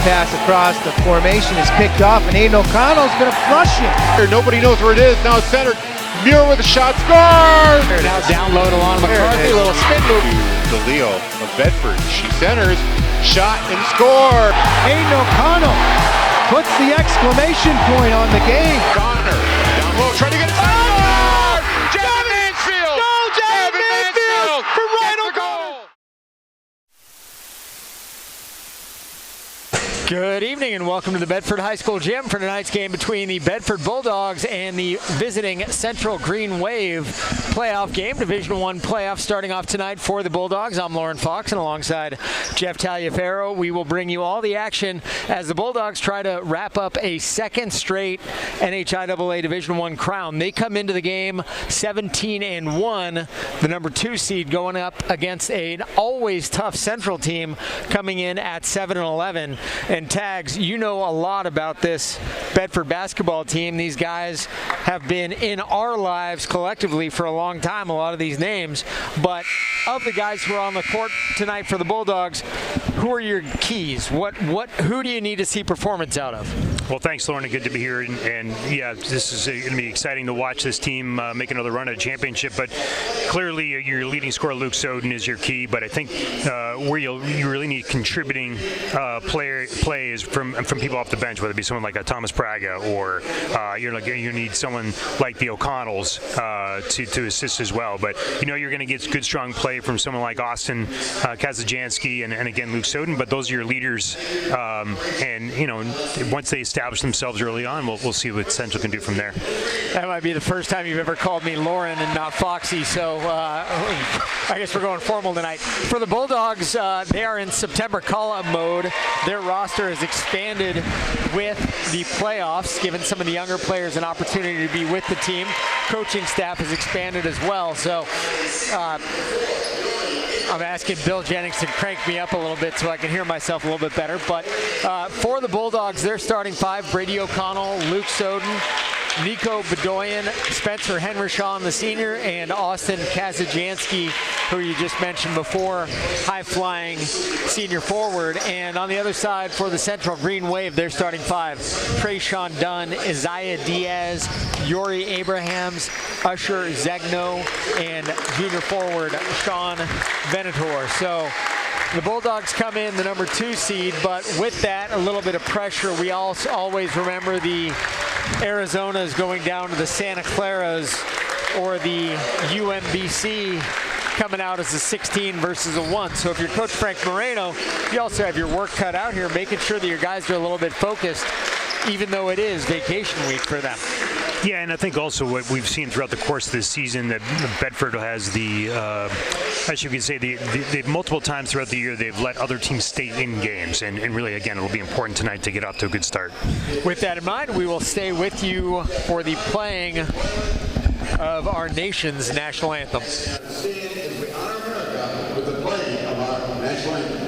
pass across the formation is picked off, and Aiden O'Connell's going to flush it. Nobody knows where it is. Now it's centered. Muir with a shot. Score! Now down low to Lana McCarthy. A little spin move. DeLeo of Bedford. She centers. Shot and score. Aiden O'Connell puts the exclamation point on the game. Connor down low. Trying to get it. Oh! Devin Mansfield! Go, Devin Mansfield! From right on goal! Good evening and welcome to the Bedford High School Gym for tonight's game between the Bedford Bulldogs and the visiting Central Green Wave playoff game. Division I playoff starting off tonight for the Bulldogs. I'm Lauren Fox, and alongside Jeff Taliaferro, we will bring you all the action as the Bulldogs try to wrap up a second straight NHIAA Division I crown. They come into the game 17-1, the number 2 seed going up against an always tough Central team coming in at 7-11. And Tags, you know a lot about this Bedford basketball team. These guys have been in our lives collectively for a long time, a lot of these names. But of the guys who are on the court tonight for the Bulldogs, who are your keys? Who do you need to see performance out of? Well, thanks, Lauren. Good to be here. And yeah, this is going to be exciting to watch this team make another run at a championship. But clearly, your leading scorer, Luke Soden, is your key. But I think where you really need contributing plays from people off the bench, whether it be someone like a Thomas Praga or you need someone like the O'Connells to assist as well. But you're going to get good, strong play from someone like Austin Kazajansky and again Luke Soden. But those are your leaders. And once they establish themselves early on, we'll see what Central can do from there. That might be the first time you've ever called me Lauren and not Foxy, so I guess we're going formal tonight. For the Bulldogs, they are in September call-up mode. Their roster has expanded with the playoffs, giving some of the younger players an opportunity to be with the team. Coaching staff has expanded as well, so I'm asking Bill Jennings to crank me up a little bit so I can hear myself a little bit better. But for the Bulldogs, their starting five: Brady O'Connell, Luke Soden, Nico Bedoyan, Spencer Henryshaw, the senior, and Austin Kazajansky, who you just mentioned before, high-flying senior forward. And on the other side for the Central Green Wave, their starting five: Trayshawn Dunn, Isaiah Diaz, Yori Abrahams, Usher Zegno, and junior forward Sean Venator. So the Bulldogs come in the number 2 seed, but with that, a little bit of pressure. We also always remember the Arizonas going down to the Santa Claras or the UMBC coming out as a 16 versus a 1. So if you're Coach Frank Moreno, you also have your work cut out here, making sure that your guys are a little bit focused, even though it is vacation week for them. Yeah, and I think also what we've seen throughout the course of this season that Bedford has as you can say, they've multiple times throughout the year they've let other teams stay in games, and really, again, it'll be important tonight to get off to a good start. With that in mind, we will stay with you for the playing of our nation's national anthem. Stand as we honor America with the playing of our national anthem.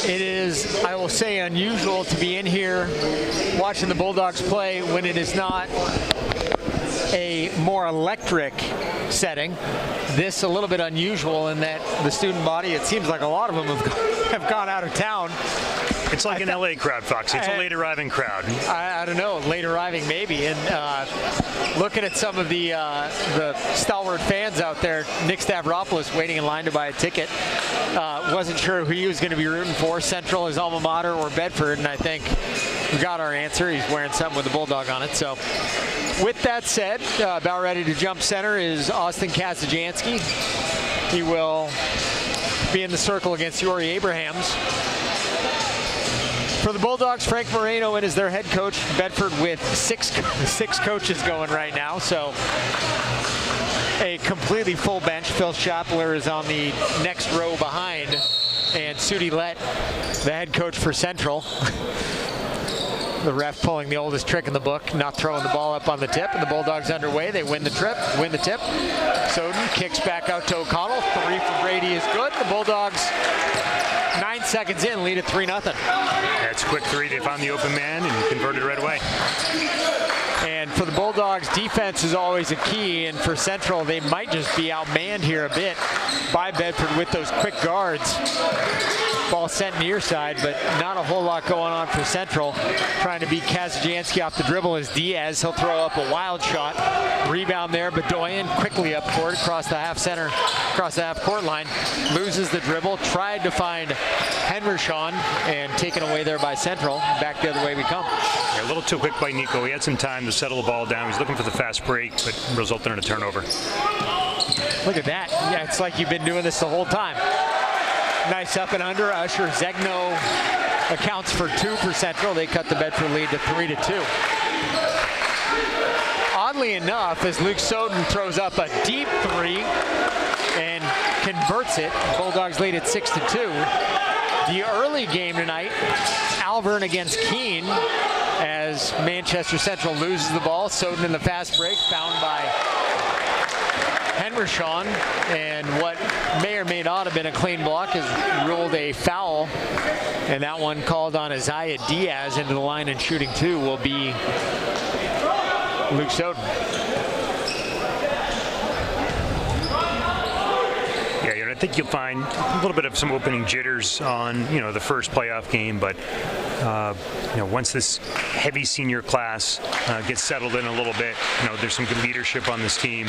It is, I will say, unusual to be in here watching the Bulldogs play when it is not a more electric setting. This a little bit unusual in that the student body, it seems like a lot of them have gone out of town. It's like an LA crowd, Foxy. It's a late arriving crowd. I don't know, late arriving maybe. And looking at some of the stalwart fans out there, Nick Stavropoulos waiting in line to buy a ticket. Wasn't sure who he was going to be rooting for, Central, his alma mater, or Bedford, and I think we got our answer. He's wearing something with a bulldog on it. So with that said, about ready to jump center is Austin Kazajansky. He will be in the circle against Yori Abrahams. For the Bulldogs, Frank Moreno is their head coach. Bedford with six coaches going right now, so a completely full bench. Phil Shapler is on the next row behind, and Sudi Lett, the head coach for Central. The ref pulling the oldest trick in the book, not throwing the ball up on the tip, and the Bulldogs underway. They win the tip. Soden kicks back out to O'Connell. 3 for Brady is good. The Bulldogs, 9 seconds in, lead at 3-0. That's a quick 3. They found the open man and converted right away. And for the Bulldogs, defense is always a key, and for Central, they might just be outmanned here a bit by Bedford with those quick guards. Ball sent near side, but not a whole lot going on for Central. Trying to beat Kazajansky off the dribble is Diaz. He'll throw up a wild shot. Rebound there, Bedoyan quickly up court across the half court line. Loses the dribble, tried to find Henderson, and taken away there by Central. Back the other way we come. Yeah, a little too quick by Nico. He had some time to settle the ball down. He's looking for the fast break, but resulted in a turnover. Look at that. Yeah, it's like you've been doing this the whole time. Nice up and under. Usher Zegno accounts for 2 for Central. They cut the Bedford lead to 3-2. Oddly enough, as Luke Soden throws up a deep 3 and converts it, Bulldogs lead at 6-2. The early game tonight, Alvern against Keene, as Manchester Central loses the ball. Soden in the fast break, found by Henderson, and what may or may not have been a clean block is ruled a foul, and that one called on Isaiah Diaz into the line, and shooting 2 will be Luke Soden. Yeah, I think you'll find a little bit of some opening jitters on the first playoff game, but once this heavy senior class gets settled in a little bit, there's some good leadership on this team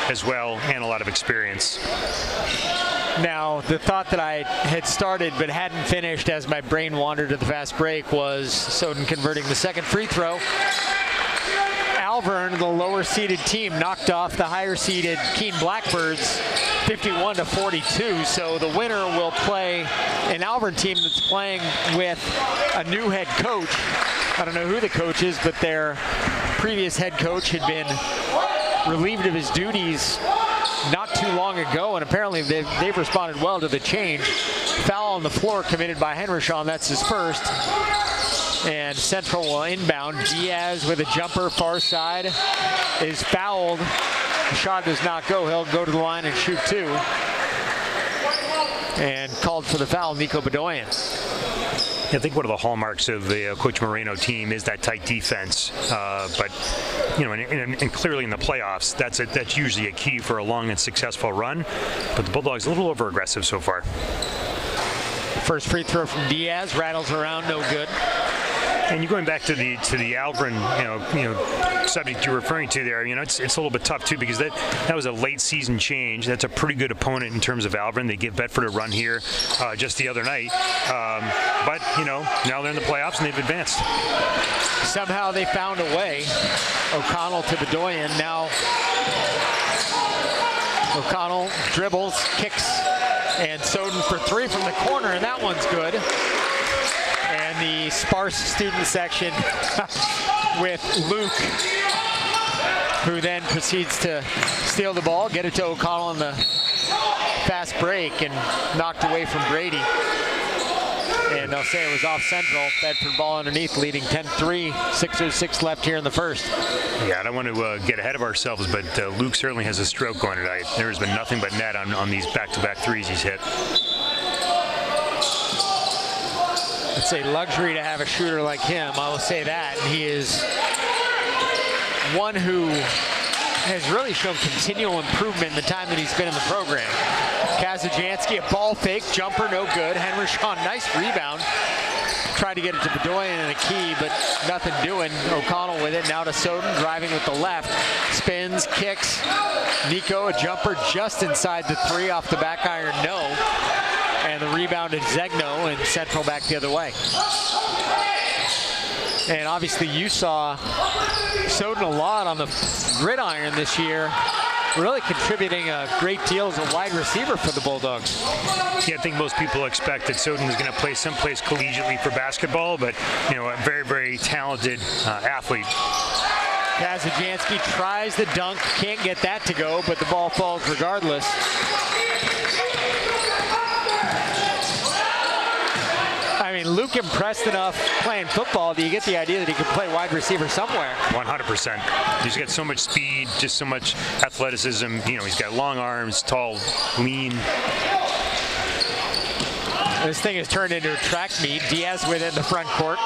as well, and a lot of experience. Now, the thought that I had started but hadn't finished as my brain wandered to the fast break was Soden converting the second free throw. Alvern, the lower-seeded team, knocked off the higher-seeded Keene Blackbirds 51-42. So the winner will play an Alvern team that's playing with a new head coach. I don't know who the coach is, but their previous head coach had been relieved of his duties not too long ago, and apparently they've responded well to the change. Foul on the floor committed by Henderson. That's his first. And Central will inbound. Diaz with a jumper far side is fouled. The shot does not go. He'll go to the line and shoot 2. And called for the foul, Nico Bedoyan. I think one of the hallmarks of the Coach Moreno team is that tight defense. But and clearly in the playoffs, that's usually a key for a long and successful run. But the Bulldogs a little over-aggressive so far. First free throw from Diaz, rattles around, no good. And you're going back to the Alvern, subject you're referring to there. It's a little bit tough too, because that was a late season change. That's a pretty good opponent in terms of Alvern. They give Bedford a run here just the other night, but now they're in the playoffs and they've advanced. Somehow they found a way. O'Connell to Bedoyan. Now O'Connell dribbles, kicks, and Soden for 3 from the corner, and that one's good. And the sparse student section with Luke, who then proceeds to steal the ball, get it to O'Connell in the fast break, and knocked away from Brady. And they'll say it was off Central. Bedford ball underneath, leading 10-3, 6:06 left here in the first. Yeah, I don't want to get ahead of ourselves, but Luke certainly has a stroke going tonight. There's been nothing but net on these back-to-back threes he's hit. It's a luxury to have a shooter like him, I will say that. And he is one who has really shown continual improvement in the time that he's been in the program. Kazajanski, a ball fake, jumper, no good. Henry-Shawn, nice rebound. Tried to get it to Bedoyan in a key, but nothing doing. O'Connell with it, now to Soden, driving with the left. Spins, kicks. Nico, a jumper just inside the three, off the back iron, no. And the rebound is Zegno, and Central back the other way. And obviously you saw Soden a lot on the gridiron this year, really contributing a great deal as a wide receiver for the Bulldogs. Yeah, I think most people expect that Soden is going to play someplace collegiately for basketball, but a very, very talented athlete. Kazajanski tries the dunk, can't get that to go, but the ball falls regardless. I mean, Luke impressed enough playing football. Do you get the idea that he could play wide receiver somewhere? 100%. He's got so much speed, just so much athleticism. He's got long arms, tall, lean. This thing has turned into a track meet. Diaz with it in the front court.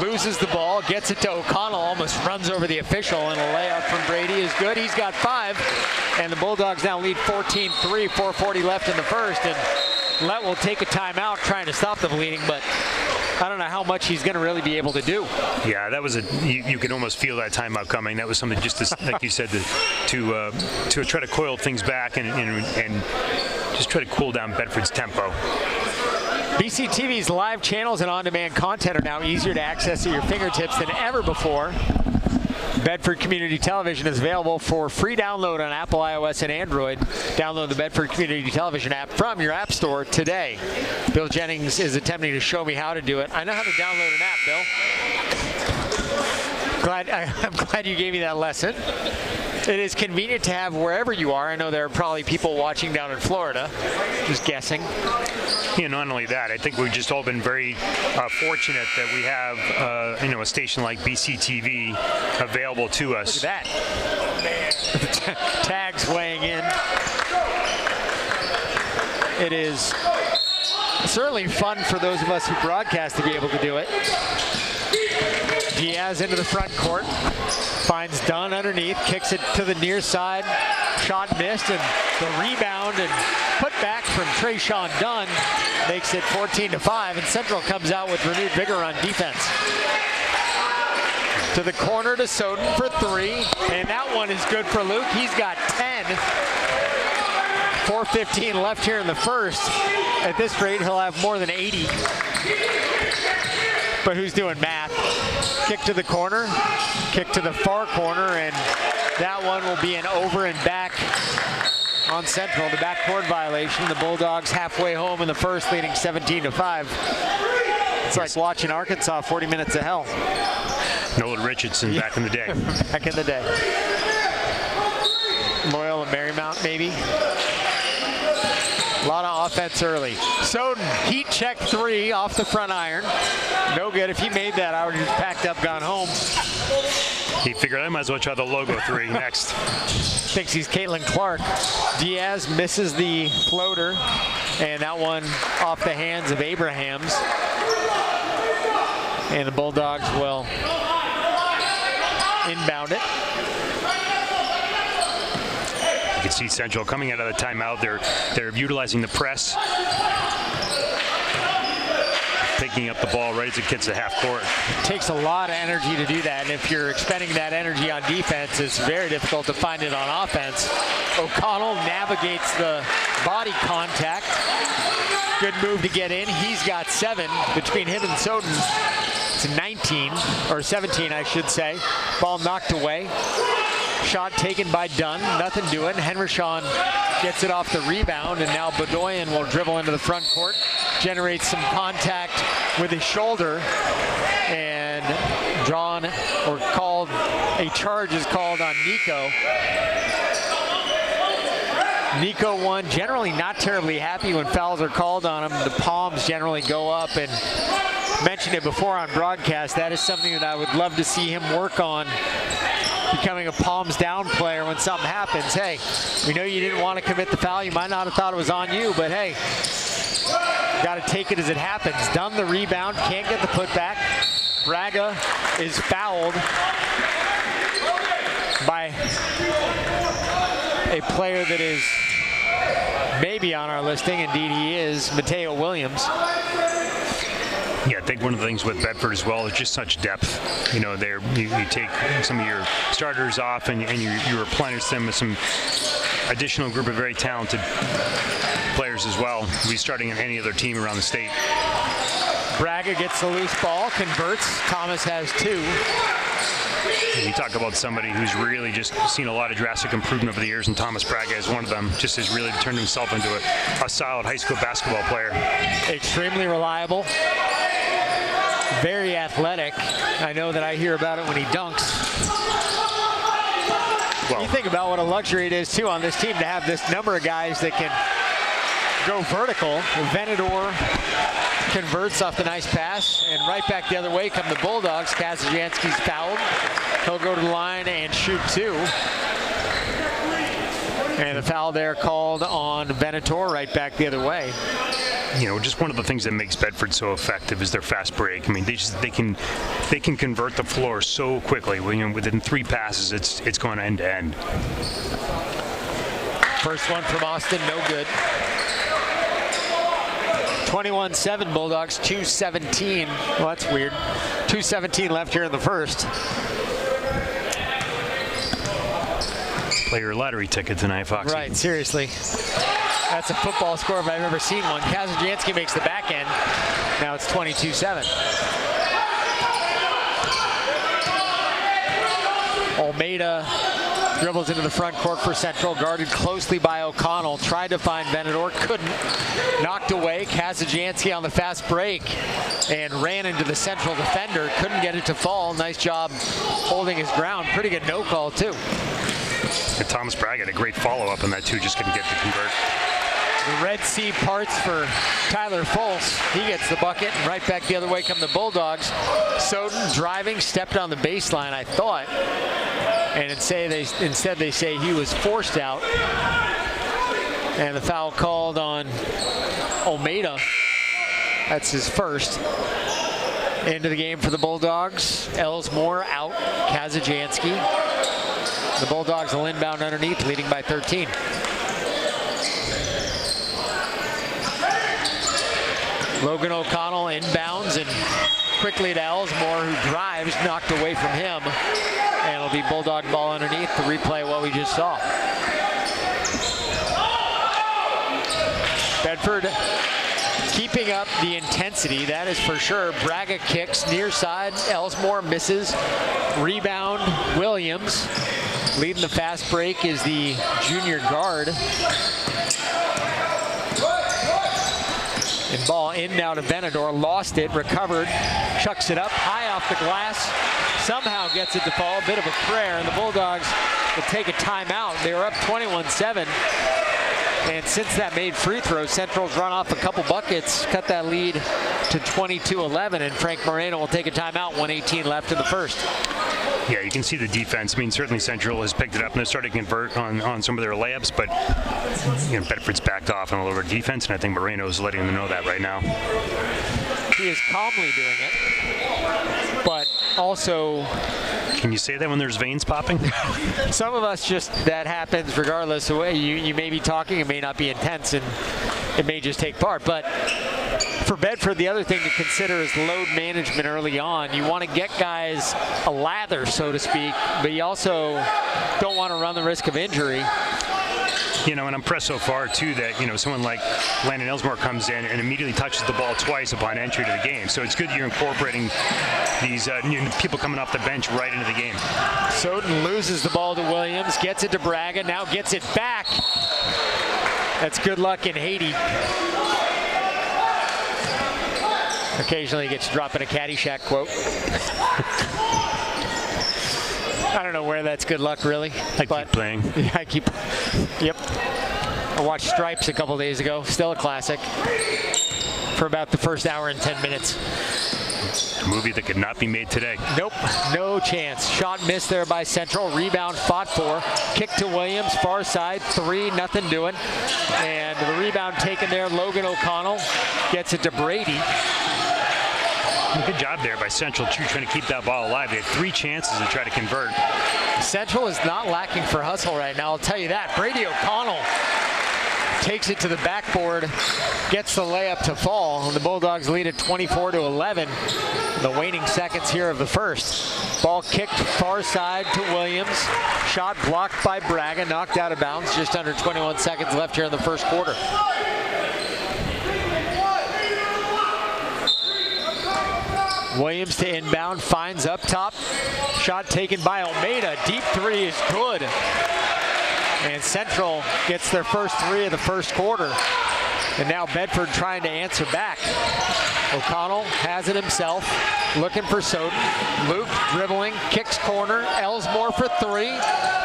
Loses the ball, gets it to O'Connell, almost runs over the official, and a layup from Brady is good. He's got 5, and the Bulldogs now lead 14-3, 4:40 left in the first, and Lett will take a timeout trying to stop the bleeding, but I don't know how much he's going to really be able to do. Yeah, that was you could almost feel that timeout coming. That was something just to, like you said, to try to coil things back and just try to cool down Bedford's tempo. BC TV's live channels and on-demand content are now easier to access at your fingertips than ever before. Bedford Community Television is available for free download on Apple, iOS, and Android. Download the Bedford Community Television app from your app store today. Bill Jennings is attempting to show me how to do it. I know how to download an app, Bill. I'm glad you gave me that lesson. It is convenient to have wherever you are. I know there are probably people watching down in Florida, just guessing. Yeah, not only that, I think we've just all been very fortunate that we have a station like BC TV available to us. Look at that. Tags weighing in. It is certainly fun for those of us who broadcast to be able to do it. Diaz into the front court. Finds Dunn underneath, kicks it to the near side. Shot missed, and the rebound and put back from Trayshawn Dunn makes it 14-5, and Central comes out with renewed vigor on defense. To the corner to Soden for 3, and that one is good for Luke. He's got 10. 4:15 left here in the first. At this rate, he'll have more than 80. But who's doing math? Kick to the corner, kick to the far corner, and that one will be an over and back on Central. The backcourt violation. The Bulldogs halfway home in the first, leading 17-5. It's like watching Arkansas 40 minutes of hell. Nolan Richardson back in the day. Back in the day. Loyola Marymount, maybe. A lot of offense early. Soden, heat check 3 off the front iron. No good. If he made that, I would have just packed up, gone home. He figured I might as well try the logo 3 next. Thinks he's Caitlin Clark. Diaz misses the floater, and that one off the hands of Abrahams. And the Bulldogs will inbound it. You can see Central coming out of the timeout. They're utilizing the press, picking up the ball right as it gets to half court. It takes a lot of energy to do that, and if you're expending that energy on defense, it's very difficult to find it on offense. O'Connell navigates the body contact. Good move to get in. He's got 7 between him and Soden. It's 19, or 17, I should say. Ball knocked away. Shot taken by Dunn, nothing doing. Henry-Shawn gets it off the rebound, and now Bedoyan will dribble into the front court, generates some contact with his shoulder, and drawn or called, a charge is called on Nico. Nico won, generally not terribly happy when fouls are called on him. The palms generally go up, and mentioned it before on broadcast, that is something that I would love to see him work on, becoming a palms down player when something happens. Hey, we know you didn't want to commit the foul. You might not have thought it was on you, but hey, got to take it as it happens. Done the rebound, can't get the putback. Braga is fouled. by a player that is maybe on our listing. Indeed he is, Mateo Williams. Yeah, I think one of the things with Bedford as well is just such depth. You know, you take some of your starters off and you replenish them with some additional group of very talented players as well. We'll be starting in any other team around the state. Braga gets the loose ball, converts. Thomas has 2. You talk about somebody who's really just seen a lot of drastic improvement over the years, and Thomas Braga is one of them. Just has really turned himself into a solid high school basketball player. Extremely reliable. Very athletic. I know that I hear about it when he dunks. Well, you think about what a luxury it is, too, on this team to have this number of guys that can go vertical. Venador converts off the nice pass, and right back the other way come the Bulldogs. Kazajanski's fouled. He'll go to the line and shoot 2. And the foul there called on Venator, right back the other way. You know, just one of the things that makes Bedford so effective is their fast break. I mean, they can convert the floor so quickly. Within 3 passes, it's going end to end. First one from Austin, no good. 21-7 Bulldogs, 2:17. Well, that's weird. 2:17 left here in the first. Play your lottery ticket tonight, Foxy. Right, seriously. That's a football score if I've ever seen one. Kazajanski makes the back end. Now it's 22-7. Almeida dribbles into the front court for Central, guarded closely by O'Connell. Tried to find Venador, couldn't. Knocked away. Kazajanski on the fast break and ran into the Central defender. Couldn't get it to fall. Nice job holding his ground. Pretty good no call, too. And Thomas Braga had a great follow-up on that, too. Just couldn't get to convert. The Red Sea parts for Tyler Folse. He gets the bucket, and right back the other way come the Bulldogs. Soden driving, stepped on the baseline, I thought. And instead they say he was forced out. And the foul called on Almeida. That's his first. Into the game for the Bulldogs. Ellsmore out, Kazajanski. The Bulldogs will inbound underneath, leading by 13. Logan O'Connell inbounds and quickly to Ellsmore, who drives, knocked away from him. And it'll be Bulldog ball underneath to replay what we just saw. Bedford keeping up the intensity, that is for sure. Braga kicks near side, Ellsmore misses. Rebound, Williams. Leading the fast break is the junior guard. And ball in now to Venador, lost it, recovered, chucks it up high off the glass, somehow gets it to fall, a bit of a prayer, and the Bulldogs will take a timeout. They were up 21-7, and since that made free throws, Central's run off a couple buckets, cut that lead to 22-11, and Frank Moreno will take a timeout, 1:18 left in the first. Yeah, you can see the defense. I mean, certainly Central has picked it up and they're starting to convert on some of their layups, but Bedford's backed off on a little bit of defense, and I think Moreno is letting them know that right now. He is calmly doing it, but also... Can you say that when there's veins popping? Some of us that happens regardless of way. You may be talking, it may not be intense, and it may just take part, but for Bedford, the other thing to consider is load management early on. You want to get guys a lather, so to speak, but you also don't want to run the risk of injury. And I'm impressed so far, too, that, someone like Landon Ellsmore comes in and immediately touches the ball twice upon entry to the game. So it's good that you're incorporating these people coming off the bench right into the game. Soden loses the ball to Williams, gets it to Braga, now gets it back. That's good luck in Haiti. Occasionally he gets dropped in a Caddyshack quote. I don't know where that's good luck, really. Keep playing. Yeah, yep. I watched Stripes a couple days ago. Still a classic. For about the first hour and 10 minutes. A movie that could not be made today. Nope, no chance. Shot missed there by Central. Rebound fought for. Kick to Williams, far side. 3, nothing doing. And the rebound taken there. Logan O'Connell gets it to Brady. Good job there by Central, too, trying to keep that ball alive. They had 3 chances to try to convert. Central is not lacking for hustle right now, I'll tell you that. Brady O'Connell takes it to the backboard, gets the layup to fall, and the Bulldogs lead at 24-11. The waning seconds here of the first. Ball kicked far side to Williams. Shot blocked by Braga, knocked out of bounds. Just under 21 seconds left here in the first quarter. Williams to inbound, finds up top. Shot taken by Almeida. Deep 3 is good. And Central gets their first 3 of the first quarter. And now Bedford trying to answer back. O'Connell has it himself, looking for Soden. Luke dribbling, kicks corner. Ellsmore for 3.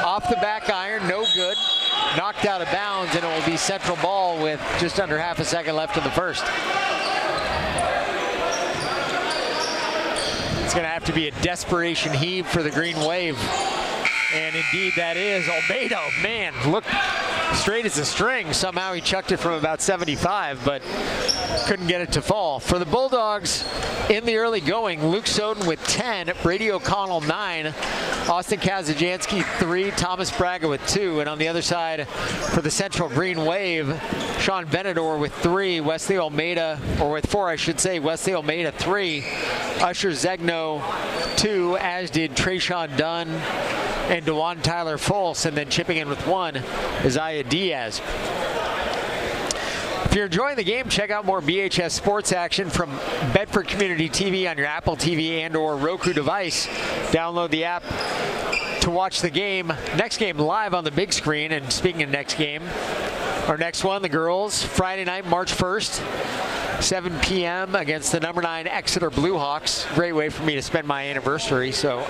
Off the back iron, no good. Knocked out of bounds, and it will be Central ball with just under half a second left in the first. It's going to have to be a desperation heave for the Green Wave. And indeed that is. Almeida, man, look straight as a string. Somehow he chucked it from about 75, but couldn't get it to fall. For the Bulldogs in the early going, Luke Soden with 10, Brady O'Connell 9, Austin Kazajanski 3, Thomas Braga with 2, and on the other side for the Central Green Wave, Sean Venador with 3, Wesley Almeida, or with 4 I should say, Wesley Almeida 3, Usher Zegno 2, as did Trayshawn Dunn and DeJuan Tyler Fultz, and then chipping in with 1, Isaiah Diaz. If you're enjoying the game, check out more BHS sports action from Bedford Community TV on your Apple TV and or Roku device. Download the app to watch the game. Next game live on the big screen. And speaking of next game, our next one, the girls, Friday night, March 1st, 7 p.m. against the number 9 Exeter Bluehawks. Great way for me to spend my anniversary, so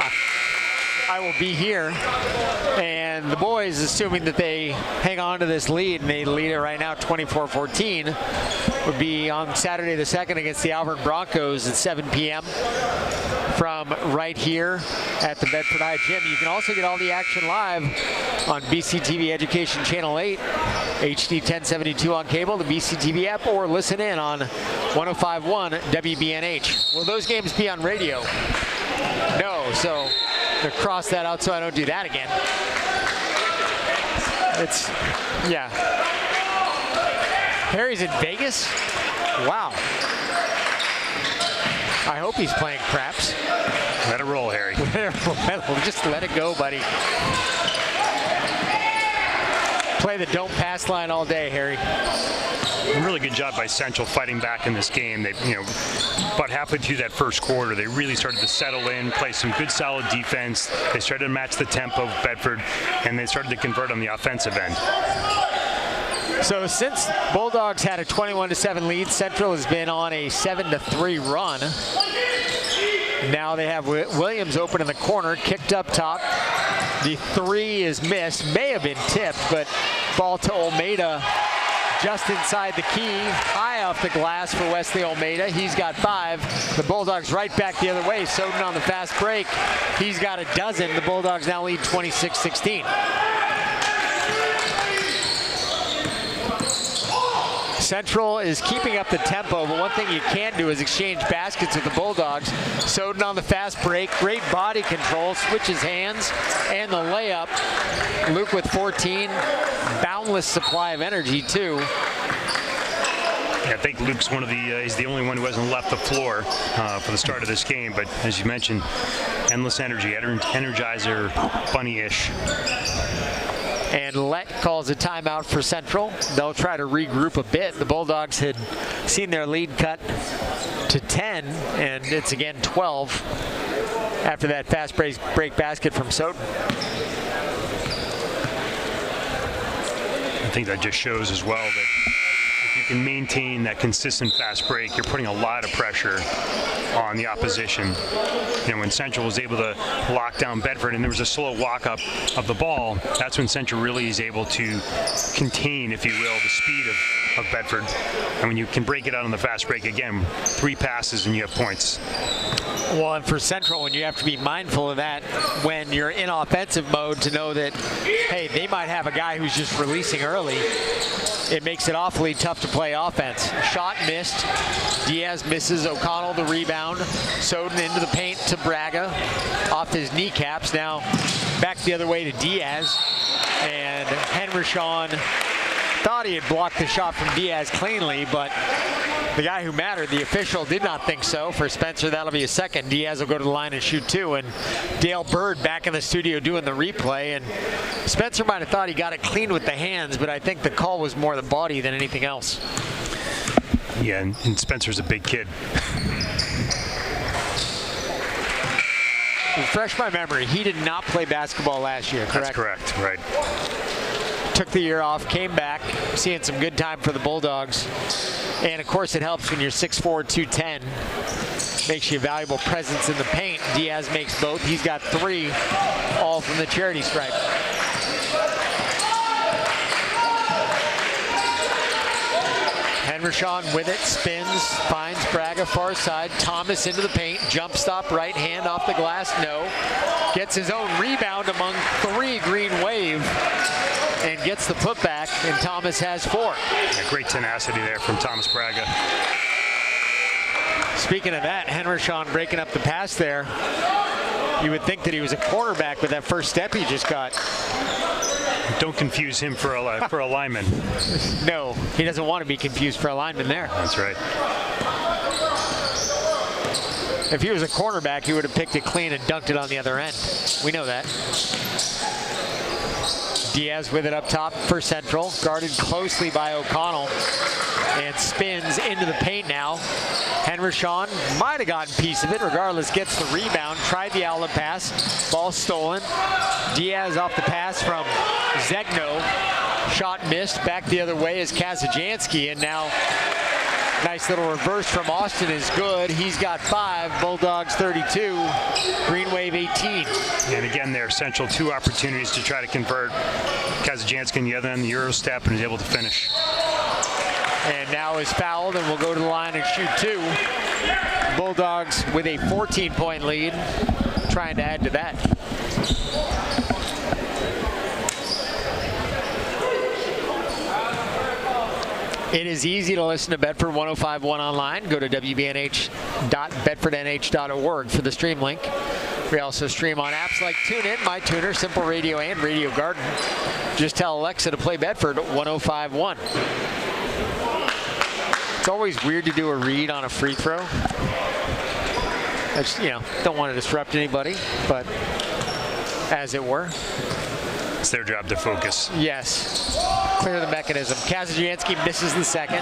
I will be here. And the boys, assuming that they hang on to this lead, and they lead it right now 24-14, would be on Saturday the 2nd against the Auburn Broncos at 7 p.m. from right here at the Bedford High Gym. You can also get all the action live on BCTV Education Channel 8, HD 1072 on cable, the BCTV app, or listen in on 105.1 WBNH. Will those games be on radio? No, so to cross that out so I don't do that again. It's, yeah. Harry's in Vegas? Wow. I hope he's playing craps. Let it roll, Harry. Just let it go, buddy. Play the don't pass line all day, Harry. Really good job by Central fighting back in this game. They, about halfway through that first quarter, they really started to settle in, play some good, solid defense. They started to match the tempo of Bedford, and they started to convert on the offensive end. So since Bulldogs had a 21-7 lead, Central has been on a 7-3 run. Now they have Williams open in the corner, kicked up top. The 3 is missed, may have been tipped, but ball to Almeida just inside the key, high off the glass for Wesley Almeida. He's got 5. The Bulldogs right back the other way. Soden on the fast break. He's got a dozen. The Bulldogs now lead 26-16. Central is keeping up the tempo, but one thing you can't do is exchange baskets with the Bulldogs. Soden on the fast break, great body control, switches hands, and the layup. Luke with 14, boundless supply of energy too. Yeah, I think Luke's one of the, he's the only one who hasn't left the floor for the start of this game, but as you mentioned, endless energy, energizer, bunny-ish. And Lett calls a timeout for Central. They'll try to regroup a bit. The Bulldogs had seen their lead cut to 10, and it's again 12 after that fast break basket from Soden. I think that just shows as well that if you can maintain that consistent fast break, you're putting a lot of pressure on the opposition. When Central was able to lock down Bedford and there was a slow walk-up of the ball, that's when Central really is able to contain, if you will, the speed of Bedford. And when you can break it out on the fast break, again, 3 passes and you have points. Well, and for Central, when you have to be mindful of that when you're in offensive mode, to know that, hey, they might have a guy who's just releasing early. It makes it awfully tough to play offense. Shot missed. Diaz misses. O'Connell the rebound. Soden into the paint to Braga. Off his kneecaps. Now back the other way to Diaz. And Henderson thought he had blocked the shot from Diaz cleanly, but the guy who mattered, the official, did not think so. For Spencer, that'll be a second. Diaz will go to the line and shoot 2. And Dale Bird back in the studio doing the replay. And Spencer might have thought he got it clean with the hands, but I think the call was more the body than anything else. Yeah, and Spencer's a big kid. Refresh my memory. He did not play basketball last year, correct? That's correct, right. Took the year off, came back, seeing some good time for the Bulldogs. And of course it helps when you're 6'4", 210. Makes you a valuable presence in the paint. Diaz makes both. He's got 3, all from the charity stripe. Henderson with it, spins, finds Braga far side. Thomas into the paint, jump stop, right hand off the glass, no. Gets his own rebound among 3 Green Wave and gets the putback, and Thomas has 4. Yeah, great tenacity there from Thomas Braga. Speaking of that, Henderson breaking up the pass there. You would think that he was a cornerback with that first step he just got. Don't confuse him for a lineman. No, he doesn't want to be confused for a lineman there. That's right. If he was a cornerback, he would have picked it clean and dunked it on the other end. We know that. Diaz with it up top for Central, guarded closely by O'Connell, and spins into the paint now. Henderson might have gotten a piece of it, regardless gets the rebound, tried the outlet pass, ball stolen. Diaz off the pass from Zegno, shot missed, back the other way is Kazajanski, and now nice little reverse from Austin is good. He's got 5, Bulldogs 32, Green Wave 18. And again there, Central 2 opportunities to try to convert. Kazajanski on the other end, the Euro step, and is able to finish. And now is fouled and will go to the line and shoot 2. Bulldogs with a 14-point lead, trying to add to that. It is easy to listen to Bedford 105.1 online. Go to wbnh.bedfordnh.org for the stream link. We also stream on apps like TuneIn, MyTuner, Simple Radio, and Radio Garden. Just tell Alexa to play Bedford 105.1. It's always weird to do a read on a free throw. I just, don't want to disrupt anybody, but as it were. It's their job to focus. Yes. Clear the mechanism. Kazajanski misses the second.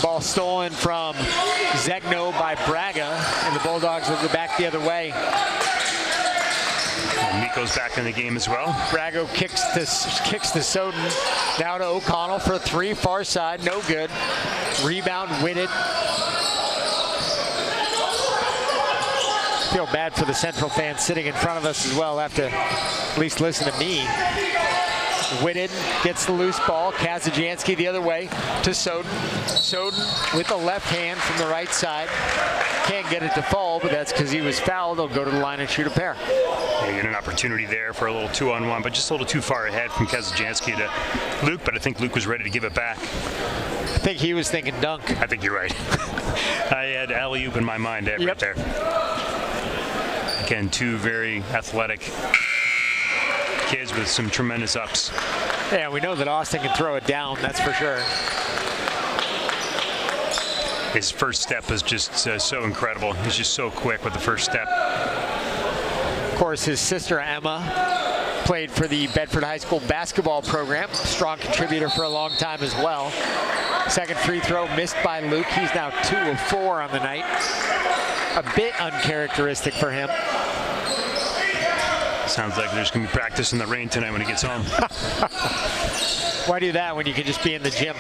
Ball stolen from Zegno by Braga, and the Bulldogs will go back the other way. And Miko's back in the game as well. Braga kicks to Soden. Now to O'Connell for 3, far side, no good. Rebound, Whitted. Feel bad for the Central fans sitting in front of us as well. Have to at least listen to me. Whitted gets the loose ball. Kazajanski the other way to Soden. Soden with the left hand from the right side. Can't get it to fall, but that's because he was fouled. They'll go to the line and shoot a pair. Yeah, you had an opportunity there for a little 2-on-1, but just a little too far ahead from Kazajanski to Luke, but I think Luke was ready to give it back. I think he was thinking dunk. I think you're right. I had alley-oop in my mind right there. Again, 2 very athletic kids with some tremendous ups. Yeah, we know that Austin can throw it down, that's for sure. His first step is just so incredible. He's just so quick with the first step. Of course, his sister Emma played for the Bedford High School basketball program. Strong contributor for a long time as well. Second free throw missed by Luke. He's now 2 of 4 on the night. A bit uncharacteristic for him. Sounds like there's going to be practice in the rain tonight when he gets home. Why do that when you can just be in the gym?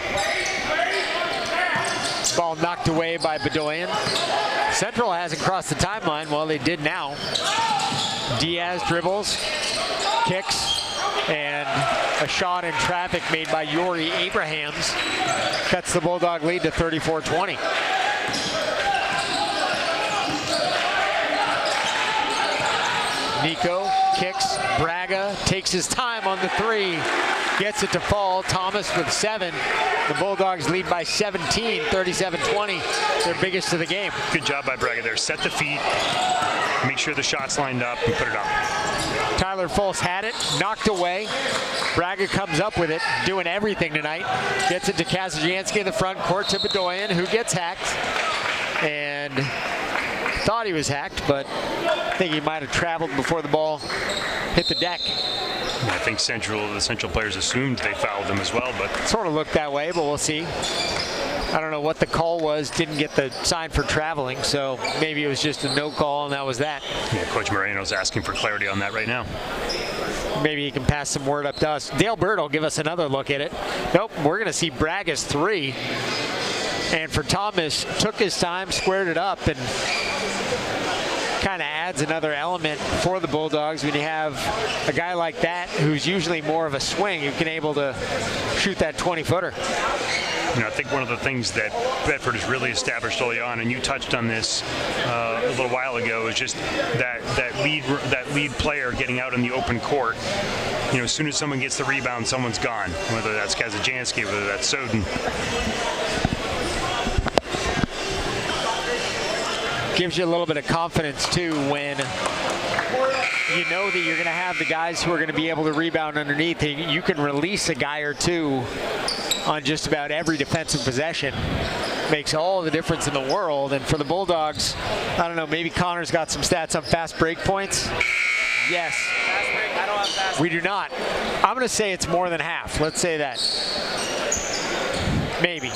Ball knocked away by Bedoyan. Central hasn't crossed the timeline. Well, they did now. Diaz dribbles, kicks, And a shot in traffic made by Yori Abrahams cuts the Bulldog lead to 34-20. Nico kicks, Braga takes his time on the three, gets it to fall. Thomas with 7. The Bulldogs lead by 17, 37-20, their biggest of the game. Good job by Braga there. Set the feet, make sure the shot's lined up, and put it up. Tyler Fultz had it, knocked away. Braga comes up with it, doing everything tonight. Gets it to Kazajanski in the front court to Bedoyan, who gets hacked. And thought he was hacked, but I think he might have traveled before the ball hit the deck. I think the Central players assumed they fouled him as well, but sort of looked that way, but we'll see. I don't know what the call was, didn't get the sign for traveling, so maybe it was just a no call and that was that. Yeah, Coach Moreno's asking for clarity on that right now. Maybe he can pass some word up to us. Dale Bird will give us another look at it. Nope, we're going to see Braga's 3. And for Thomas, took his time, squared it up, and kind of adds another element for the Bulldogs when you have a guy like that who's usually more of a swing who can able to shoot that 20-footer. You know, I think one of the things that Bedford has really established early on, and you touched on this a little while ago, is just that lead player getting out in the open court. You know, as soon as someone gets the rebound, someone's gone. Whether that's Kazajanski, whether that's Soden. Gives you a little bit of confidence too when you know that you're going to have the guys who are going to be able to rebound underneath. You can release a guy or two on just about every defensive possession. Makes all the difference in the world. And for the Bulldogs, I don't know, maybe Connor's got some stats on fast break points. Yes. Fast break? I don't have fast We do not. I'm going to say it's more than half. Let's say that. Maybe.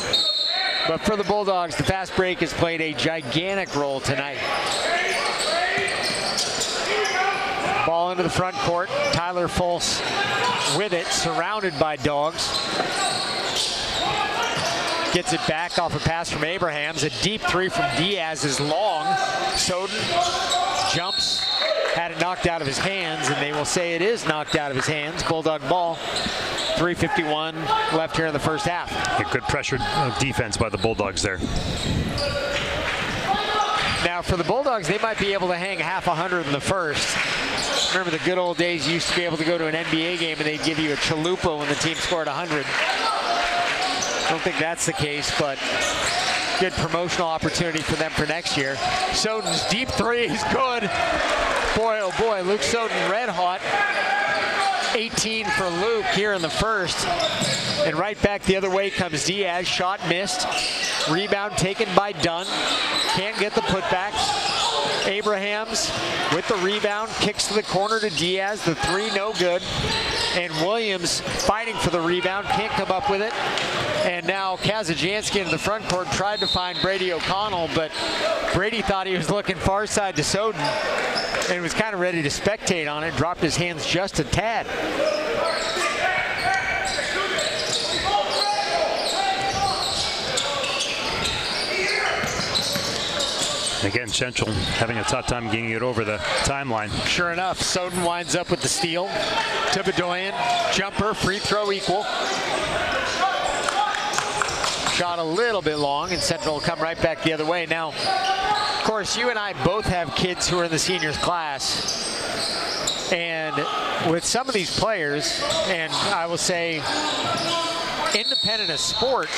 But for the Bulldogs, the fast break has played a gigantic role tonight. Ball into the front court. Tyler Fultz with it, surrounded by dogs. Gets it back off a pass from Abrahams. A deep 3 from Diaz is long. Soden jumps, had it knocked out of his hands, and they will say it is knocked out of his hands. Bulldog ball. 3:51 left here in the first half. A good pressure defense by the Bulldogs there. Now for the Bulldogs, they might be able to hang half 100 in the first. Remember the good old days, you used to be able to go to an NBA game and they'd give you a chalupa when the team scored 100. I don't think that's the case, but good promotional opportunity for them for next year. Soden's deep 3 is good. Boy, oh boy, Luke Soden red hot. 18 for Luke here in the first. And right back the other way comes Diaz. Shot missed. Rebound taken by Dunn. Can't get the putback. Abrahams with the rebound. Kicks to the corner to Diaz. The 3 no good. And Williams fighting for the rebound. Can't come up with it. And now Kazajanski in the front court tried to find Brady O'Connell, but Brady thought he was looking far side to Soden and was kind of ready to spectate on it. Dropped his hands just a tad. Again, Central having a tough time getting it over the timeline. Sure enough, Soden winds up with the steal to Bedoyan. Jumper, free throw equal. Shot a little bit long, and Central will come right back the other way. Now, of course, you and I both have kids who are in the seniors class. And with some of these players, and I will say independent of sport,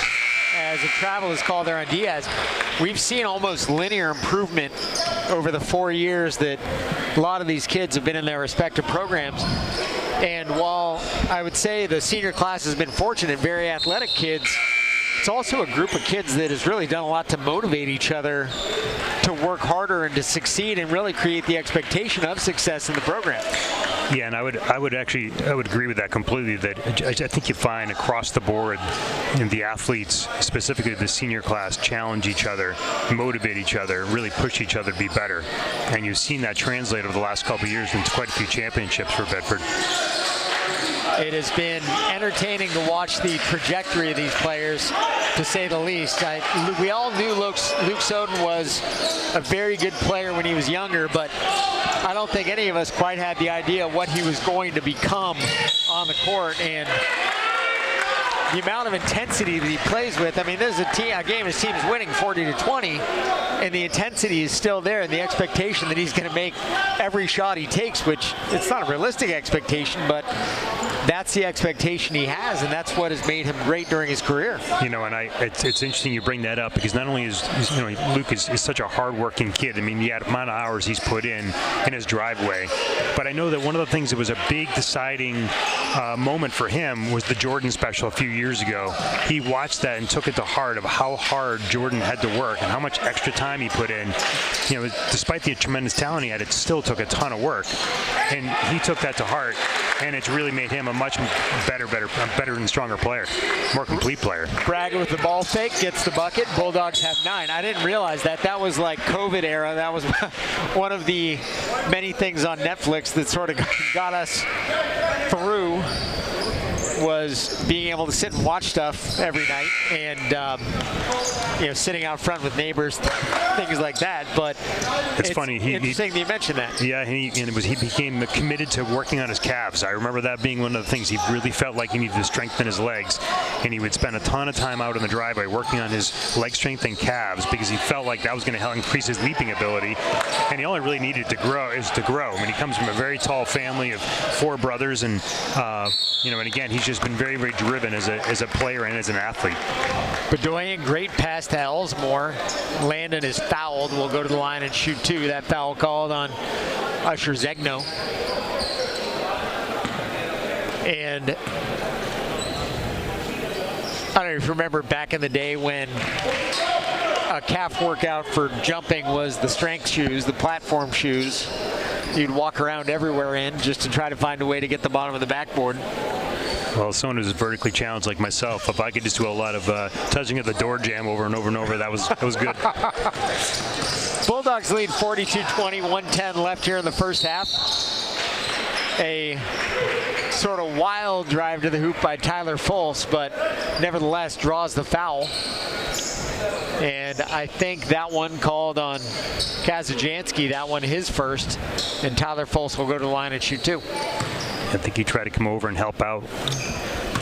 as the travel is called there on Diaz, we've seen almost linear improvement over the 4 years that a lot of these kids have been in their respective programs. And while I would say the senior class has been fortunate, very athletic kids, it's also a group of kids that has really done a lot to motivate each other to work harder and to succeed and really create the expectation of success in the program. Yeah, and I would agree with that completely. That I think you find across the board, the athletes, specifically the senior class, challenge each other, motivate each other, really push each other to be better. And you've seen that translate over the last couple of years into quite a few championships for Bedford. It has been entertaining to watch the trajectory of these players to say the least. We all knew Luke Soden was a very good player when he was younger, but I don't think any of us quite had the idea of what he was going to become on the court. And the amount of intensity that he plays with, I mean, there's a game his team's winning 40-20, and the intensity is still there, and the expectation that he's going to make every shot he takes, which it's not a realistic expectation, but that's the expectation he has, and that's what has made him great during his career. And it's interesting you bring that up, because not only is Luke is such a hard-working kid. I mean, the amount of hours he's put in his driveway. But I know that one of the things that was a big deciding moment for him was the Jordan special a few years ago. He watched that and took it to heart of how hard Jordan had to work and how much extra time he put in. Despite the tremendous talent he had, it still took a ton of work. And he took that to heart, and it's really made him a much better and stronger player, more complete player. Braga with the ball fake, gets the bucket. Bulldogs have 9. I didn't realize that. That was like COVID era. That was one of the many things on Netflix that sort of got us through, was being able to sit and watch stuff every night, and sitting out front with neighbors, things like that. But it's funny. Interesting that you mentioned that. Yeah, he became committed to working on his calves. I remember that being one of the things he really felt like he needed to strengthen his legs, and he would spend a ton of time out in the driveway working on his leg strength and calves, because he felt like that was going to help increase his leaping ability. And he only really needed to grow. I mean, he comes from a very tall family of 4 brothers, and and again, he's just been very, very driven as a player and as an athlete. Bedoyan, great pass to Ellsmore. Landon is fouled. Will go to the line and shoot 2. That foul called on Usher Zegno. And I don't know if you remember back in the day when a calf workout for jumping was the strength shoes, the platform shoes. You'd walk around everywhere in just to try to find a way to get the bottom of the backboard. Well, someone who's vertically challenged like myself, if I could just do a lot of touching of the door jam over and over and over, that was good. Bulldogs lead 42-20, 1:10 left here in the first half. A sort of wild drive to the hoop by Tyler Fultz, but nevertheless draws the foul. And I think that one called on Kazajanski, that one his first, and Tyler Fultz will go to the line and shoot 2. I think he tried to come over and help out.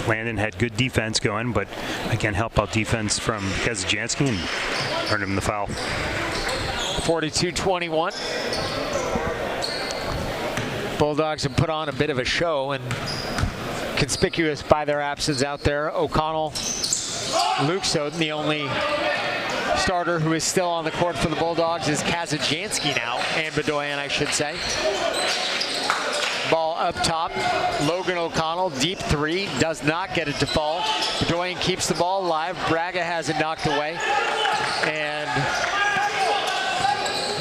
Landon had good defense going, but again, help out defense from Kazajanski and earned him the foul. 42-21. Bulldogs have put on a bit of a show, and conspicuous by their absence out there, O'Connell, Luke Soden. The only starter who is still on the court for the Bulldogs is Kazajanski now, and Bedoyan, I should say. Ball up top, Logan O'Connell, deep 3, does not get it to fall. Bedoyan keeps the ball alive. Braga has it knocked away. And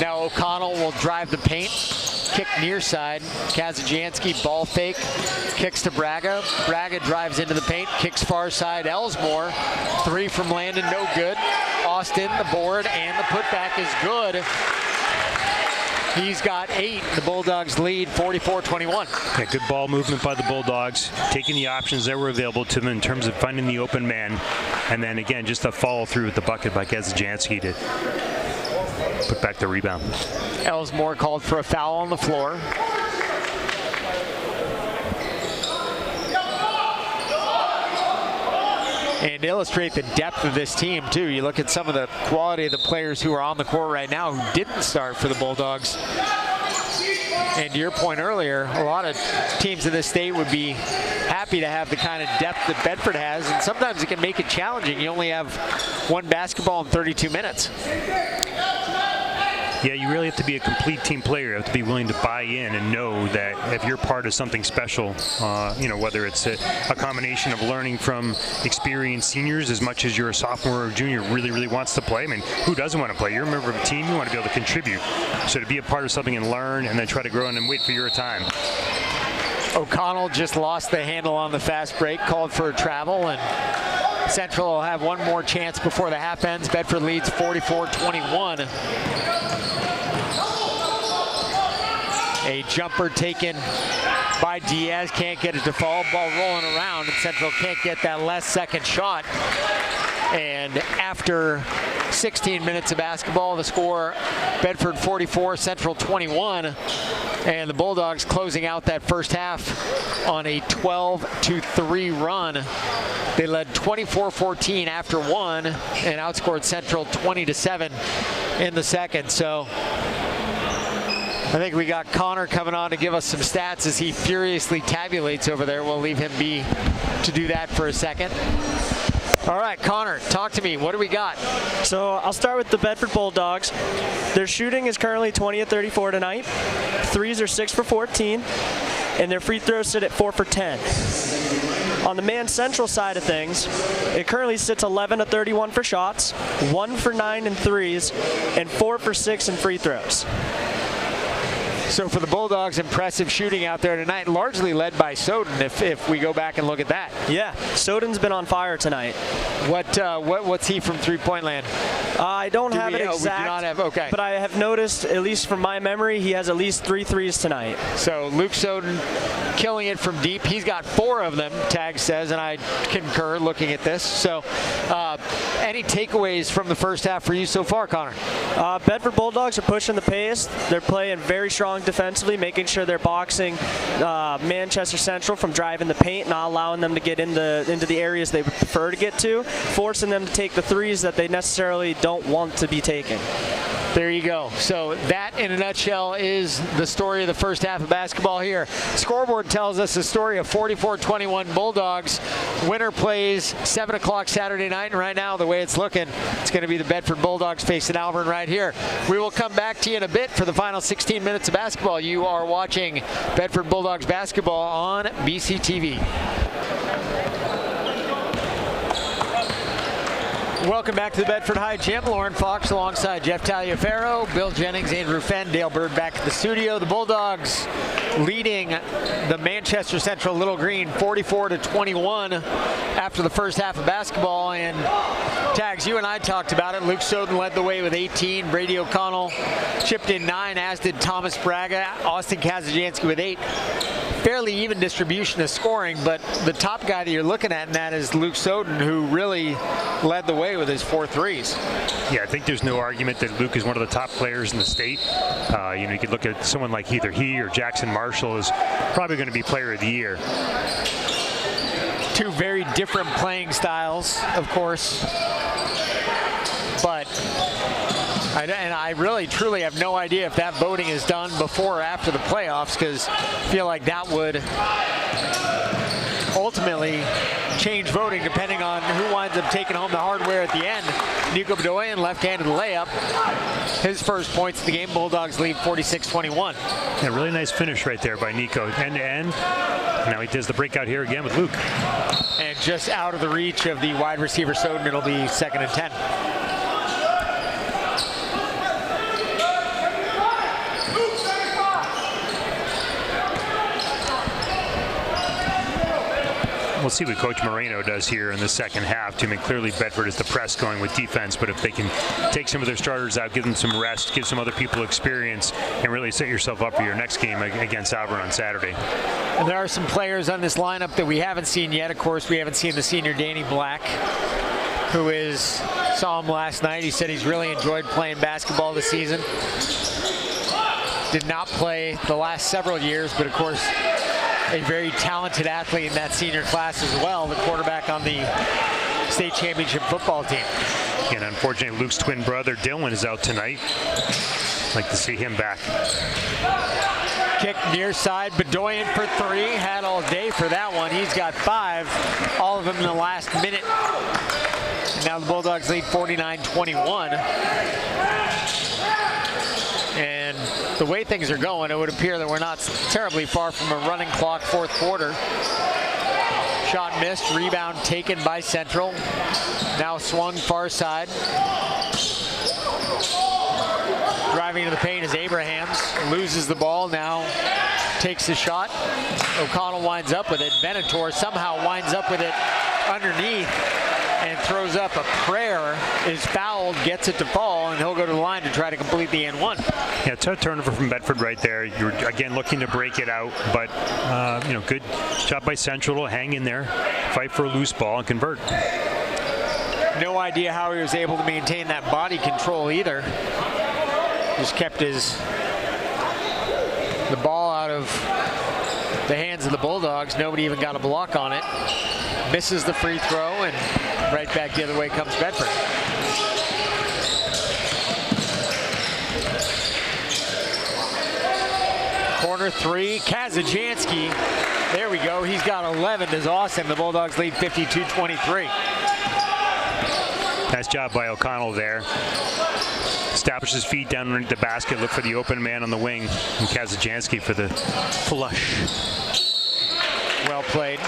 now O'Connell will drive the paint, kick near side. Kazajanski, ball fake, kicks to Braga. Braga drives into the paint, kicks far side. Ellsmore, 3 from Landon, no good. Austin, the board, and the putback is good. He's got 8. The Bulldogs lead 44-21. Yeah, good ball movement by the Bulldogs, taking the options that were available to them in terms of finding the open man. And then again, just a follow through with the bucket by Kazajanski to put back the rebound. Ellsmore called for a foul on the floor. And to illustrate the depth of this team, too, you look at some of the quality of the players who are on the court right now who didn't start for the Bulldogs. And to your point earlier, a lot of teams in this state would be happy to have the kind of depth that Bedford has, and sometimes it can make it challenging. You only have 1 basketball in 32 minutes. Yeah, you really have to be a complete team player. You have to be willing to buy in and know that if you're part of something special, whether it's a combination of learning from experienced seniors as much as you're a sophomore or junior really wants to play. I mean, who doesn't want to play? You're a member of a team. You want to be able to contribute. So to be a part of something and learn and then try to grow and then wait for your time. O'Connell just lost the handle on the fast break, called for a travel, and Central will have one more chance before the half ends. Bedford leads 44-21. A jumper taken by Diaz, can't get it to fall. Ball rolling around, and Central can't get that last second shot. And after 16 minutes of basketball, the score, Bedford 44, Central 21. And the Bulldogs closing out that first half on a 12-3 run. They led 24-14 after one and outscored Central 20-7 in the second. So I think we got Connor coming on to give us some stats as he furiously tabulates over there. We'll leave him be to do that for a second. All right, Connor, talk to me. What do we got? So I'll start with the Bedford Bulldogs. Their shooting is currently 20 of 34 tonight. Threes are 6 for 14, and their free throws sit at 4 for 10. On the Man Central side of things, it currently sits 11 of 31 for shots, 1 for 9 in threes, and 4 for 6 in free throws. So for the Bulldogs, impressive shooting out there tonight, largely led by Soden, if we go back and look at that. Yeah, Soden's been on fire tonight. What's he from three-point land? I don't have it exact, we do not have, okay. But I have noticed, at least from my memory, he has at least 3 threes tonight. So Luke Soden killing it from deep. He's got 4 of them, Tag says, and I concur looking at this. So any takeaways from the first half for you so far, Connor? Bedford Bulldogs are pushing the pace. They're playing very strong defensively, making sure they're boxing Manchester Central from driving the paint, not allowing them to get into the areas they would prefer to get to, forcing them to take the threes that they necessarily don't want to be taking. There you go. So that, in a nutshell, is the story of the first half of basketball here. Scoreboard tells us the story of 44-21 Bulldogs. Winner plays 7 o'clock Saturday night, and right now, the way it's looking, it's going to be the Bedford Bulldogs facing Alvern right here. We will come back to you in a bit for the final 16 minutes of basketball. You are watching Bedford Bulldogs basketball on BCTV. Welcome back to the Bedford High Gym. Lauren Fox alongside Jeff Taliaferro, Bill Jennings, Andrew Fenn, Dale Bird back at the studio. The Bulldogs leading the Manchester Central Little Green 44-21 after the first half of basketball. And Tags, you and I talked about it. Luke Soden led the way with 18. Brady O'Connell chipped in 9, as did Thomas Braga. Austin Kazajansky with 8. Fairly even distribution of scoring, but the top guy that you're looking at in that is Luke Soden, who really led the way with his 4 threes. Yeah, I think there's no argument that Luke is one of the top players in the state. You could look at someone like either he or Jackson Marshall is probably going to be player of the year. 2 very different playing styles, of course, but I really truly have no idea if that voting is done before or after the playoffs, because I feel like that would ultimately change voting depending on who winds up taking home the hardware at the end. Nico Bedoyan, left-handed layup. His first points of the game. Bulldogs lead 46-21. Yeah, really nice finish right there by Nico. End-to-end. Now he does the breakout here again with Luke. And just out of the reach of the wide receiver Soden, it'll be 2nd and 10. We'll see what Coach Moreno does here in the second half. Clearly Bedford is the press going with defense, but if they can take some of their starters out, give them some rest, give some other people experience, and really set yourself up for your next game against Alvern on Saturday. And there are some players on this lineup that we haven't seen yet. Of course, we haven't seen the senior Danny Black, who saw him last night. He said he's really enjoyed playing basketball this season. Did not play the last several years, but of course, a very talented athlete in that senior class as well, the quarterback on the state championship football team. And unfortunately, Luke's twin brother, Dylan, is out tonight. I'd like to see him back. Kick near side, Bedoyan for 3. Had all day for that one. He's got 5, all of them in the last minute. And now the Bulldogs lead 49-21. And the way things are going, it would appear that we're not terribly far from a running clock 4th quarter. Shot missed, rebound taken by Central. Now swung far side. Driving to the paint is Abrahams. Loses the ball, now takes the shot. O'Connell winds up with it. Benator somehow winds up with it underneath and throws up a prayer, is fouled, gets it to fall, and he'll go to the line to try to complete the N1. Yeah, tough turnover from Bedford right there. You're again looking to break it out, but good job by Central to hang in there, fight for a loose ball, and convert. No idea how he was able to maintain that body control either. Just kept the ball out of the hands of the Bulldogs. Nobody even got a block on it. Misses the free throw, and right back the other way comes Bedford. Corner three, Kazajanski. There we go. He's got 11. Is awesome. The Bulldogs lead 52-23. Nice job by O'Connell there. Establishes feet down underneath the basket. Look for the open man on the wing. And Kazajanski for the flush. Well played.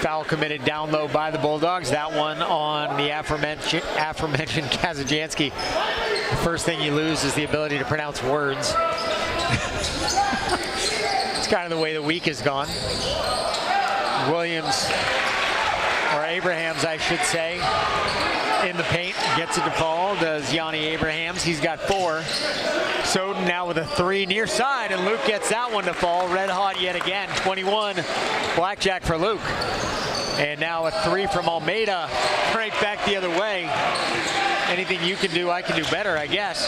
Foul committed down low by the Bulldogs. That one on the aforementioned Kazajanski. The first thing you lose is the ability to pronounce words. It's kind of the way the week has gone. Williams, or Abrahams I should say, in the paint, gets it to fall, does Yanni Abrahams. He's got 4. Soden now with a 3 near side, and Luke gets that one to fall. Red hot yet again, 21, blackjack for Luke. And now a 3 from Almeida, right back the other way. Anything you can do, I can do better, I guess.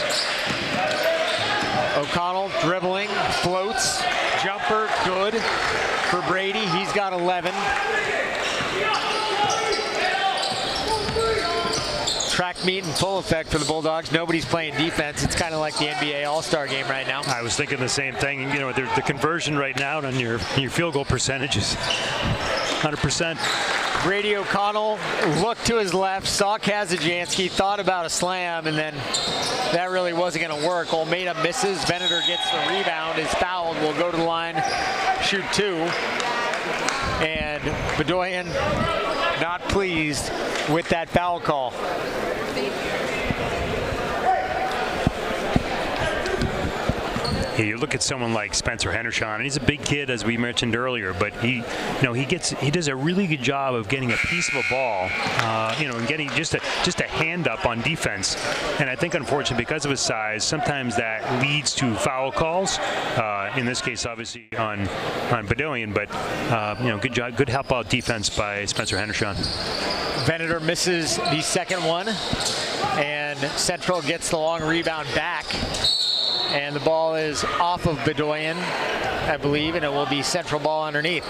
O'Connell dribbling, floats, jumper, good for Brady. He's got 11. Track meet in full effect for the Bulldogs. Nobody's playing defense. It's kind of like the NBA All-Star game right now. I was thinking the same thing. You know, the conversion right now on your field goal percentage is 100%. Brady O'Connell looked to his left, saw Kazajanski, thought about a slam, and then that really wasn't going to work. Almeida misses. Venator gets the rebound, is fouled, will go to the line, shoot 2. And Bedoyan not pleased with that foul call. You look at someone like Spencer Hendershon, and he's a big kid, as we mentioned earlier, but he does a really good job of getting a piece of a ball, and getting just a hand up on defense. And I think, unfortunately, because of his size, sometimes that leads to foul calls. In this case, obviously on Bedoyan, but good job, good help out defense by Spencer Hendershon. Venator misses the second one, and Central gets the long rebound back. And the ball is off of Bedoyan, I believe, and it will be Central ball underneath.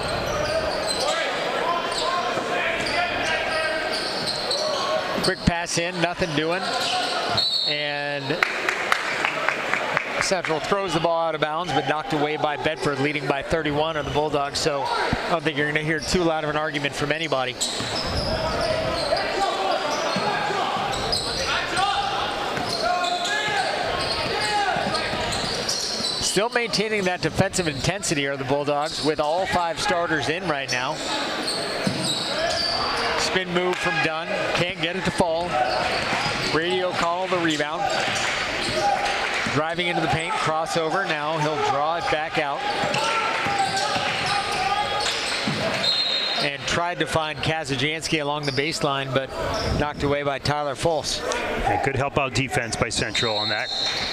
Quick pass in, nothing doing. And Central throws the ball out of bounds, but knocked away by Bedford, leading by 31 on the Bulldogs. So I don't think you're going to hear too loud of an argument from anybody. Still maintaining that defensive intensity are the Bulldogs, with all 5 starters in right now. Spin move from Dunn, can't get it to fall. Brady O'Connell the rebound. Driving into the paint, crossover, now he'll draw it back out. And tried to find Kazajanski along the baseline, but knocked away by Tyler Fultz. Yeah, good help out defense by Central on that.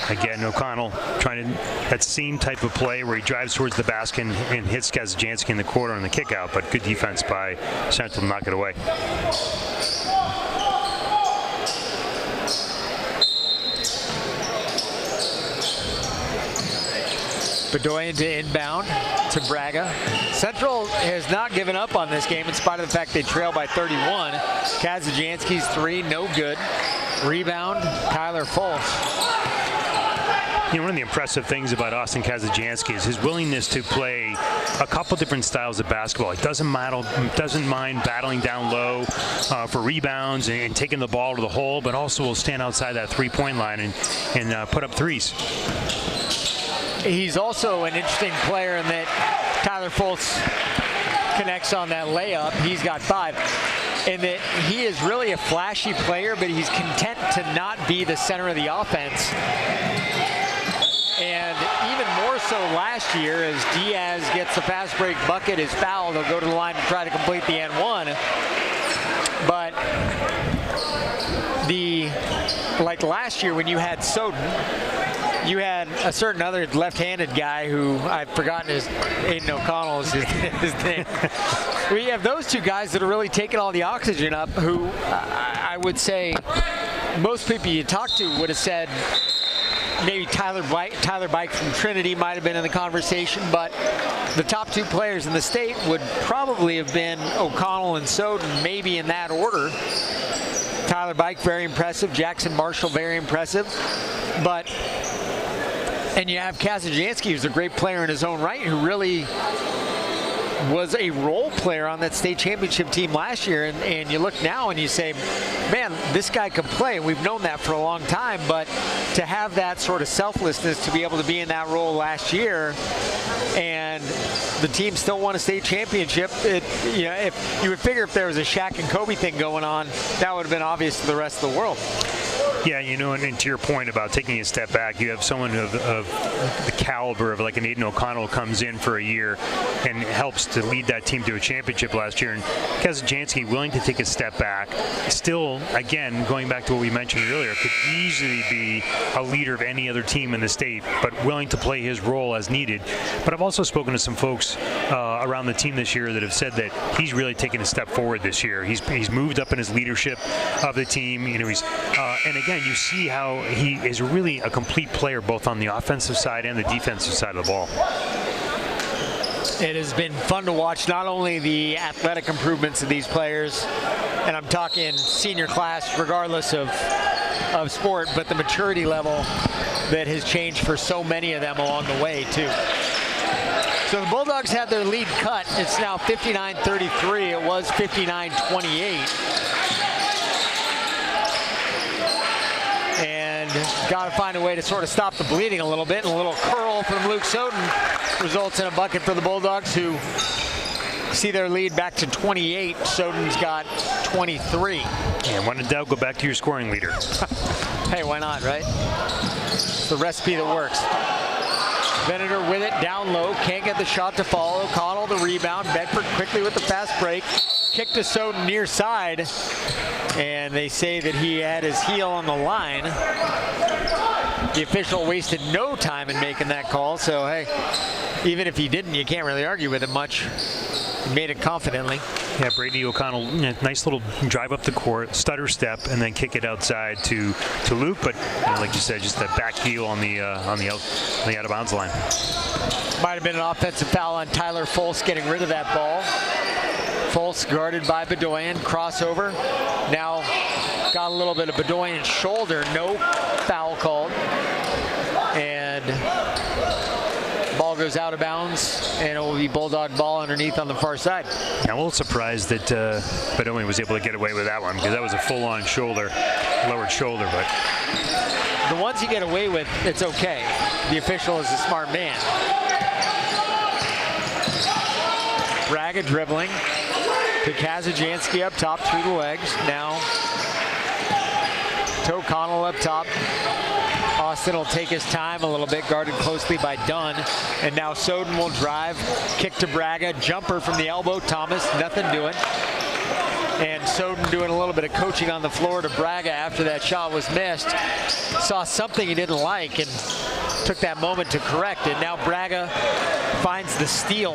Again, O'Connell trying to that same type of play where he drives towards the basket and hits Kazajanski in the corner on the kick out, but good defense by Central to knock it away. Bedoyan to inbound to Braga. Central has not given up on this game in spite of the fact they trail by 31. Kazajanski's 3, no good. Rebound, Tyler Fultz. One of the impressive things about Austin Kazajanski is his willingness to play a couple different styles of basketball. He doesn't mind battling down low for rebounds and taking the ball to the hole, but also will stand outside that three-point line and put up threes. He's also an interesting player in that Tyler Fultz connects on that layup. He's got 5. And that he is really a flashy player, but he's content to not be the center of the offense. And even more so last year, as Diaz gets the fast break bucket, is fouled. He'll go to the line to try to complete the N1. But like last year when you had Soden, you had a certain other left-handed guy who I've forgotten Aiden O'Connell is his name. We have those two guys that are really taking all the oxygen up, who I would say most people you talk to would have said maybe Tyler Bike from Trinity might have been in the conversation, but the top two players in the state would probably have been O'Connell and Soden, maybe in that order. Tyler Bike, very impressive. Jackson Marshall, very impressive. And you have Kazajanski, who's a great player in his own right, who really was a role player on that state championship team last year. And you look now and you say, man, this guy can play. We've known that for a long time, but to have that sort of selflessness to be able to be in that role last year, and the team still won a state championship, if you would figure if there was a Shaq and Kobe thing going on, that would have been obvious to the rest of the world. Yeah, and to your point about taking a step back, you have someone of the caliber of like an Aiden O'Connell comes in for a year and helps to lead that team to a championship last year. And Kazajanski willing to take a step back, still, again, going back to what we mentioned earlier, could easily be a leader of any other team in the state, but willing to play his role as needed. But I've also spoken to some folks around the team this year that have said that he's really taken a step forward this year. He's moved up in his leadership of the team. He's and again, you see how he is really a complete player both on the offensive side and the defensive side of the ball. It has been fun to watch not only the athletic improvements of these players, and I'm talking senior class regardless of sport, but the maturity level that has changed for so many of them along the way too. So the Bulldogs had their lead cut. It's now 59-33. It was 59-28. And got to find a way to sort of stop the bleeding a little bit. And a little curl from Luke Soden results in a bucket for the Bulldogs, who see their lead back to 28. Soden's got 23. And when in doubt, go back to your scoring leader. Hey, why not, right? It's the recipe that works. Venator with it, down low, can't get the shot to fall. O'Connell the rebound. Bedford quickly with the fast break. Kick to Soden near side. And they say that he had his heel on the line. The official wasted no time in making that call. So, hey, even if he didn't, you can't really argue with him much. He made it confidently. Yeah, Brady O'Connell, nice little drive up the court, stutter step, and then kick it outside to Luke. But like you said, just that back heel on the out of bounds line. Might have been an offensive foul on Tyler Folse getting rid of that ball. Folse guarded by Bedoyan, crossover. Now got a little bit of Bedoyan's shoulder, no foul called. And ball goes out of bounds, and it will be Bulldog ball underneath on the far side. I'm a little surprised that Bedoyan was able to get away with that one, because that was a full-on lowered shoulder. But the ones you get away with, it's okay. The official is a smart man. Braga dribbling to Kazajanski up top through the legs. Now to O'Connell up top. Austin will take his time a little bit, guarded closely by Dunn. And now Soden will drive, kick to Braga, jumper from the elbow. Thomas, nothing doing. And Soden doing a little bit of coaching on the floor to Braga after that shot was missed. Saw something he didn't like and took that moment to correct it. Now Braga finds the steal,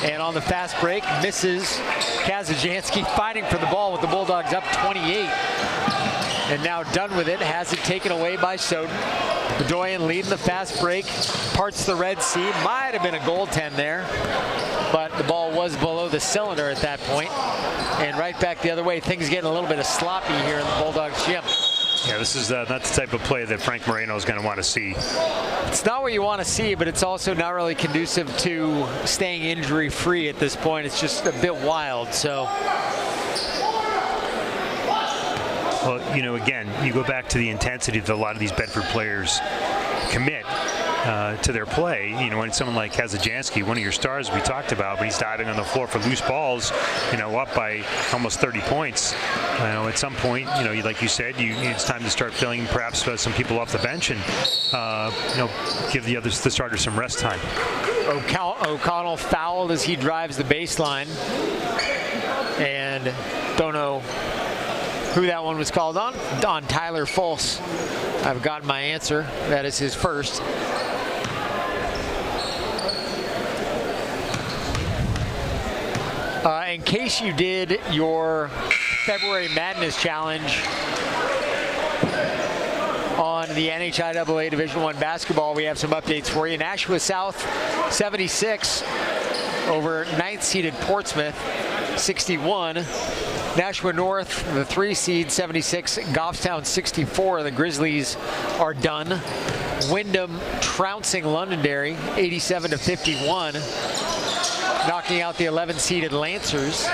and on the fast break misses. Kazajanski fighting for the ball with the Bulldogs up 28. And now done with it, has it taken away by Soden. Bedoyan leading the fast break, parts the Red Sea. Might have been a goaltend there, but the ball was below the cylinder at that point. And right back the other way, things getting a little bit of sloppy here in the Bulldogs gym. yeah, this is not the type of play that Frank Moreno is going to want to see. It's not what you want to see, but it's also not really conducive to staying injury-free at this point. It's just a bit wild, so. Well, you know, again, you go back to the intensity that a lot of these Bedford players commit to their play. You know, when someone like Kazajanski, one of your stars we talked about, but he's diving on the floor for loose balls, you know, up by almost 30 points. You know, at some point, you know, like you said, it's time to start filling perhaps some people off the bench and, you know, give the starters some rest time. O'Connell fouled as he drives the baseline, and don't know who that one was called on. Tyler Folse. I've got my answer. That is his first. And in case you did your February Madness Challenge on the NHIAA Division I basketball, we have some updates for you. Nashua South 76 over 9th seeded Portsmouth 61. Nashua North, the 3 seed 76, Goffstown 64. The Grizzlies are done. Wyndham trouncing Londonderry 87-51, knocking out the 11 seeded Lancers.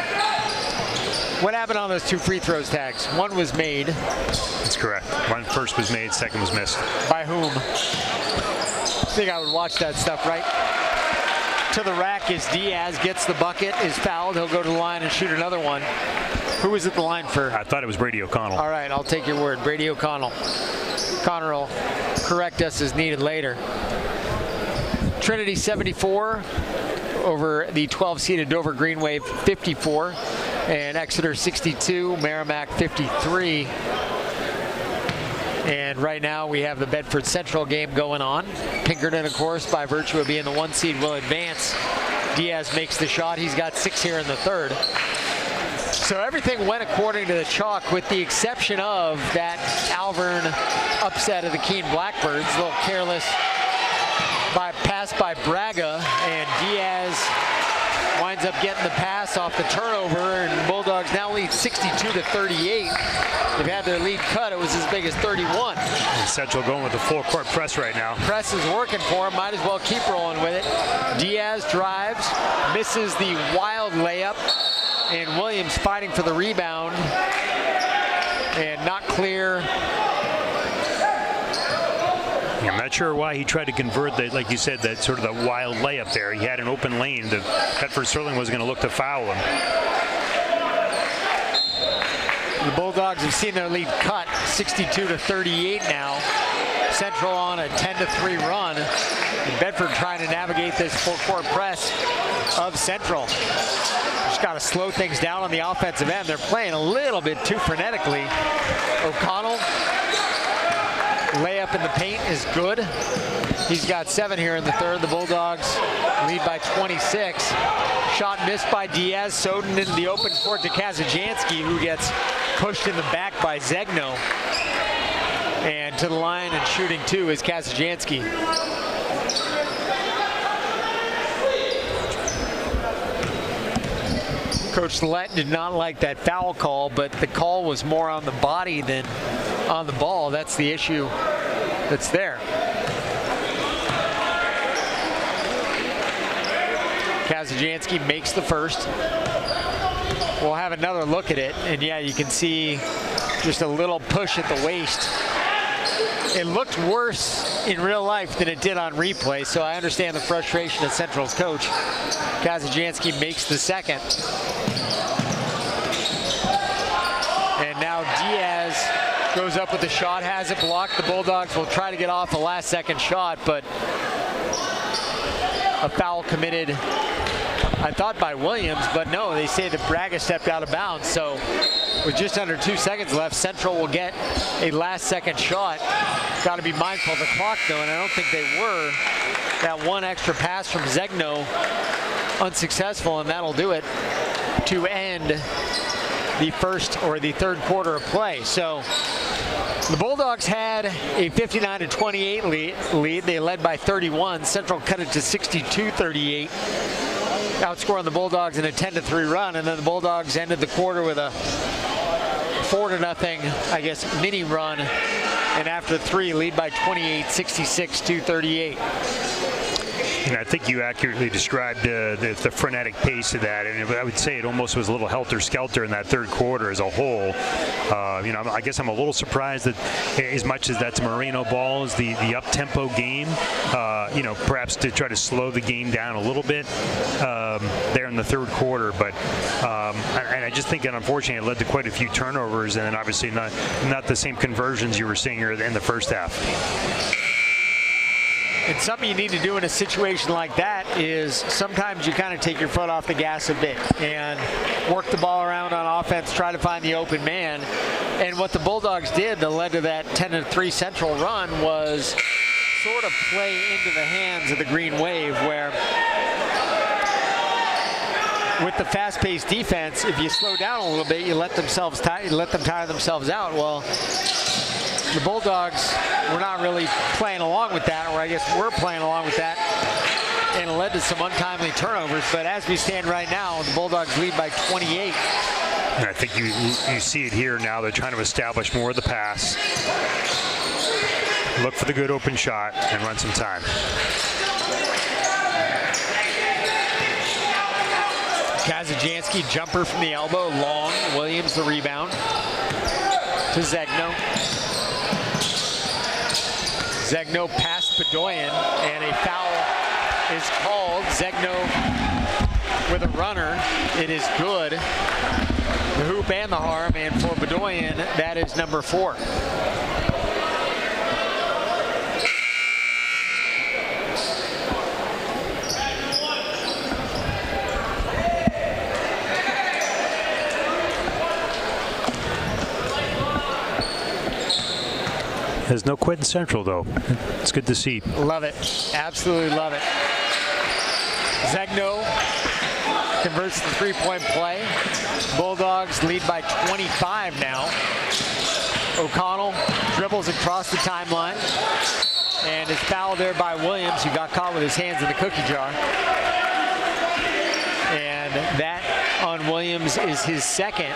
What happened on those 2 free throws tags? One was made. That's correct. One first was made, second was missed. By whom? I think I would watch that stuff, right? To the rack is Diaz, gets the bucket, is fouled. He'll go to the line and shoot another one. Who was at the line for? I thought it was Brady O'Connell. All right, I'll take your word. Brady O'Connell. Connor will correct us as needed later. Trinity 74 over the 12-seeded Dover Green Wave 54. And Exeter 62, Merrimack 53. And right now we have the Bedford Central game going on. Pinkerton, of course, by virtue of being the 1 seed, will advance. Diaz makes the shot. He's got 6 here in the third. So everything went according to the chalk, with the exception of that Alvern upset of the Keene Blackbirds. A little careless pass by Braga, and Diaz winds up getting the pass off the turnover, and Bulldogs now lead 62-38. They've had their lead cut. It was as big as 31. And Central going with the full court press right now. Press is working for him. Might as well keep rolling with it. Diaz drives, misses the wild layup, and Williams fighting for the rebound, and not clear. I'm not sure why he tried to convert that, like you said, that sort of the wild layup there. He had an open lane. The Bedford Sterling was going to look to foul him. The Bulldogs have seen their lead cut 62-38 now. Central on a 10-3 run. And Bedford trying to navigate this full-court press of Central. Just got to slow things down on the offensive end. They're playing a little bit too frenetically. O'Connell, layup in the paint is good. He's got 7 here in the third. The Bulldogs lead by 26. Shot missed by Diaz. Soden into the open court to Kazajansky, who gets pushed in the back by Zegno. And to the line and shooting 2 is Kazajansky. Coach Lett did not like that foul call, but the call was more on the body than on the ball. That's the issue that's there. Kazajansky makes the first. We'll have another look at it, and yeah, you can see just a little push at the waist. It looked worse in real life than it did on replay, so I understand the frustration of Central's coach. Kazajansky makes the second. And now Diaz goes up with the shot, has it blocked. The Bulldogs will try to get off a last-second shot, but a foul committed, I thought, by Williams, but no, they say that Braga stepped out of bounds. So with just under 2 seconds left, Central will get a last-second shot. Got to be mindful of the clock, though, and I don't think they were. That one extra pass from Zegno, unsuccessful, and that'll do it to end the first or the third quarter of play. So the Bulldogs had a 59-28 lead. They led by 31. Central cut it to 62-38. Outscoring the Bulldogs in a 10-3 run, and then the Bulldogs ended the quarter with a 4-0, I guess, mini run. And after 3, lead by 28, 66-38. And I think you accurately described the frenetic pace of that, and I would say it almost was a little helter-skelter in that third quarter as a whole. I guess I'm a little surprised that, as much as that's Moreno ball, is the up-tempo game, perhaps to try to slow the game down a little bit there in the third quarter. But and I just think that unfortunately it led to quite a few turnovers, and then obviously not the same conversions you were seeing here in the first half. And something you need to do in a situation like that is sometimes you kind of take your foot off the gas a bit and work the ball around on offense, try to find the open man. And what the Bulldogs did that led to that 10-3 Central run was sort of play into the hands of the Green Wave, where with the fast-paced defense, if you slow down a little bit, you let them tire themselves out. Well, the Bulldogs were not really playing along with that, or I guess we're playing along with that, and it led to some untimely turnovers. But as we stand right now, the Bulldogs lead by 28. And I think you see it here now. They're trying to establish more of the pass, look for the good open shot, and run some time. Kazajanski, jumper from the elbow, long. Williams the rebound to Zegno. Zegno past Bedoyan, and a foul is called. Zegno with a runner. It is good. The hoop and the harm, and for Bedoyan, that is number 4. There's no quit in Central, though. It's good to see. Love it. Absolutely love it. Zegno converts the three-point play. Bulldogs lead by 25 now. O'Connell dribbles across the timeline and is fouled there by Williams, who got caught with his hands in the cookie jar. And that on Williams is his second.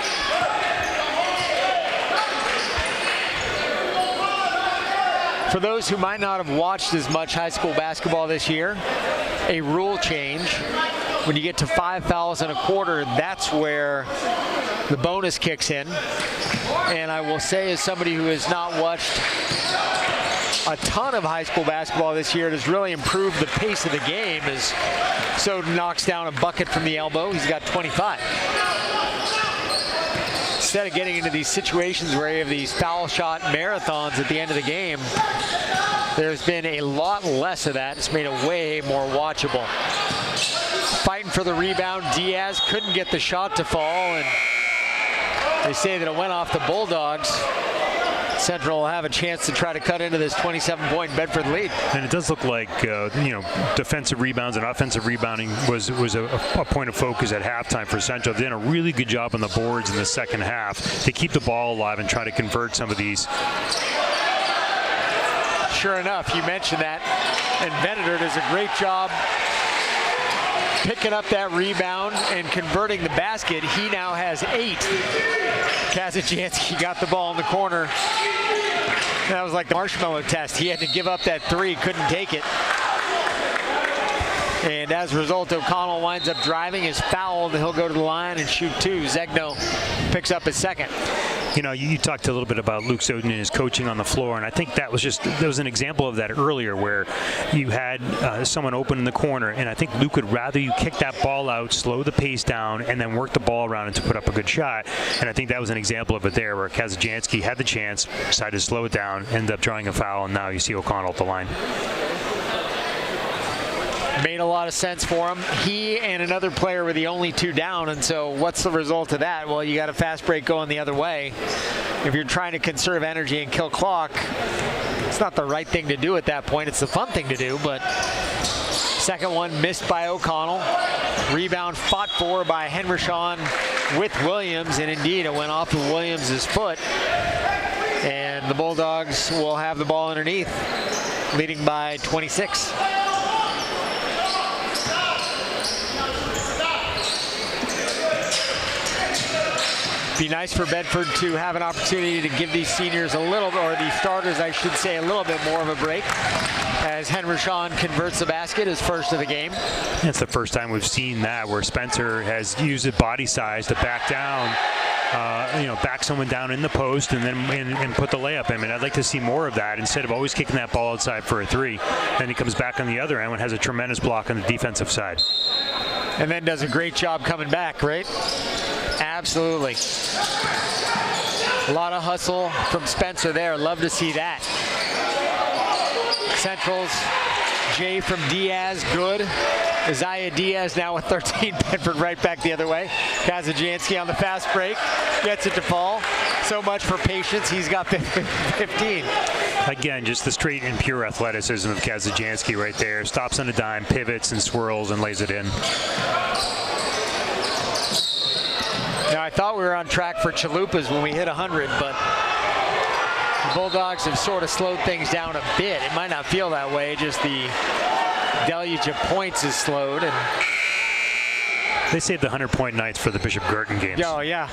For those who might not have watched as much high school basketball this year, a rule change. When you get to 5 fouls in a quarter, that's where the bonus kicks in. And I will say, as somebody who has not watched a ton of high school basketball this year, it has really improved the pace of the game as Soden knocks down a bucket from the elbow. He's got 25. Instead of getting into these situations where you have these foul shot marathons at the end of the game, there's been a lot less of that. It's made it way more watchable. Fighting for the rebound, Diaz couldn't get the shot to fall, and they say that it went off the Bulldogs. Central will have a chance to try to cut into this 27-point Bedford lead. And it does look like, defensive rebounds and offensive rebounding was a point of focus at halftime for Central. They did a really good job on the boards in the second half to keep the ball alive and try to convert some of these. Sure enough, you mentioned that, and Venator does a great job picking up that rebound and converting the basket. He now has 8. Kazajanski got the ball in the corner. That was like the marshmallow test. He had to give up that 3, couldn't take it. And as a result, O'Connell winds up driving, is fouled. He'll go to the line and shoot 2. Zegno picks up his second. You talked a little bit about Luke Soden and his coaching on the floor, and I think that was an example of that earlier, where you had someone open in the corner, and I think Luke would rather you kick that ball out, slow the pace down, and then work the ball around and to put up a good shot. And I think that was an example of it there, where Kazajanski had the chance, decided to slow it down, ended up drawing a foul, and now you see O'Connell at the line. Made a lot of sense for him. He and another player were the only 2 down, and so what's the result of that? Well, you got a fast break going the other way. If you're trying to conserve energy and kill clock, it's not the right thing to do at that point. It's the fun thing to do, but second one missed by O'Connell. Rebound fought for by Henrishon with Williams, and indeed it went off of Williams' foot. And the Bulldogs will have the ball underneath, leading by 26. Be nice for Bedford to have an opportunity to give these seniors a little, or these starters, I should say, a little bit more of a break, as Henrishon converts the basket, his first of the game. It's the first time we've seen that, where Spencer has used his body size to back down, back someone down in the post and then and put the layup in. I mean, I'd like to see more of that instead of always kicking that ball outside for a 3. Then he comes back on the other end and has a tremendous block on the defensive side. And then does a great job coming back, right? Absolutely. A lot of hustle from Spencer there. Love to see that. Central's J from Diaz, good. Isaiah Diaz now with 13. Bedford right back the other way. Kazajanski on the fast break. Gets it to fall. So much for patience. He's got 15. Again, just the straight and pure athleticism of Kazajanski right there. Stops on a dime, pivots and swirls and lays it in. thought we were on track for chalupas when we hit 100, but the Bulldogs have sort of slowed things down a bit. It might not feel that way, just the deluge of points is slowed. And they saved the 100-point nights for the Bishop Girton games. oh, yeah.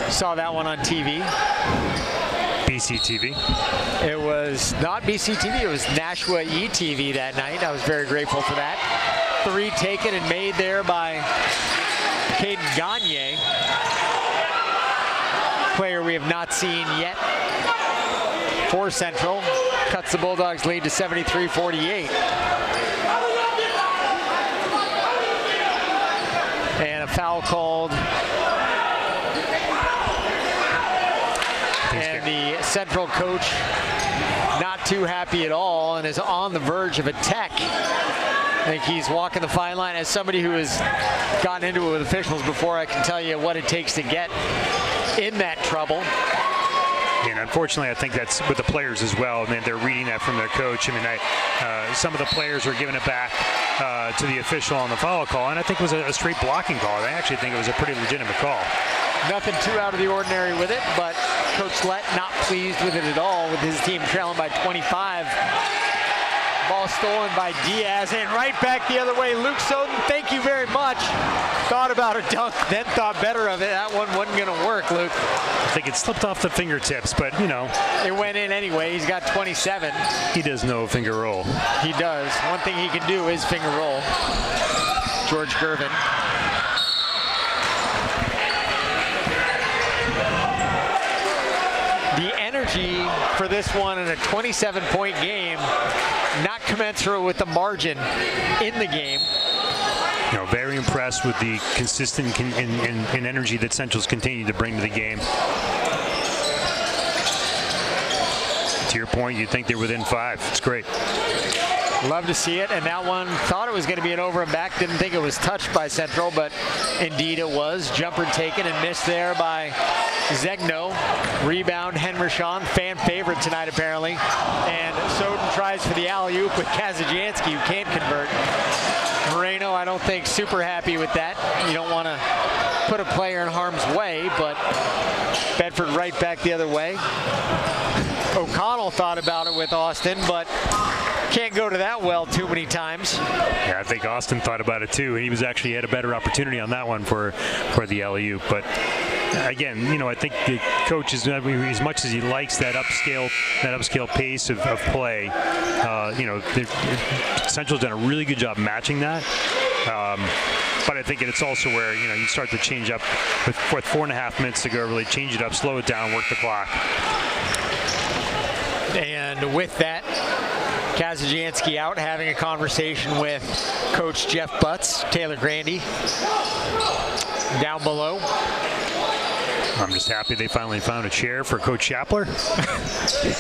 Saw that one on TV. BC TV. It was not BC TV, it was Nashua ETV that night. I was very grateful for that. 3 taken and made there by Caden Gagne, player we have not seen yet for Central. Cuts the Bulldogs lead to 73-48. And a foul called. And the Central coach not too happy at all and is on the verge of a tech. I think he's walking the fine line. As somebody who has gotten into it with officials before, I can tell you what it takes to get in that trouble. And unfortunately, I think that's with the players as well. I mean, they're reading that from their coach. I mean, some of the players were giving it back to the official on the foul call, and I think it was a straight blocking call. I actually think it was a pretty legitimate call. Nothing too out of the ordinary with it, but Coach Lett not pleased with it at all, with his team trailing by 25. Ball stolen by Diaz, and right back the other way. Luke Soden, thank you very much. Thought about a dunk, then thought better of it. That one wasn't going to work, Luke. I think it slipped off the fingertips, but, you know. It went in anyway. He's got 27. He does know finger roll. He does. One thing he can do is finger roll. George Gervin. The energy for this one in a 27-point game, not commensurate with the margin in the game. You know, very impressed with the consistent and energy that Central's continued to bring to the game. To your point, you'd think they're within 5. It's great. Love to see it, and that one thought it was going to be an over and back. Didn't think it was touched by Central, but indeed it was. Jumper taken and missed there by Zegno. Rebound, Henrishon, fan favorite tonight apparently. And Soden tries for the alley-oop with Kazajanski, who can't convert. Moreno, I don't think super happy with that. You don't want to put a player in harm's way, but Bedford right back the other way. O'Connell thought about it with Austin, but can't go to that well too many times. Yeah, I think Austin thought about it too, and he had a better opportunity on that one for the alley-oop. But again, you know, I think the coach is, as much as he likes that upscale pace of play, you know, Central's done a really good job matching that. But I think it's also where, you know, you start to change up with 4.5 minutes to go, really change it up, slow it down, work the clock. And with that, Kazajanski out having a conversation with Coach Jeff Butts, Taylor Grandy down below. I'm just happy they finally found a chair for Coach Shapler.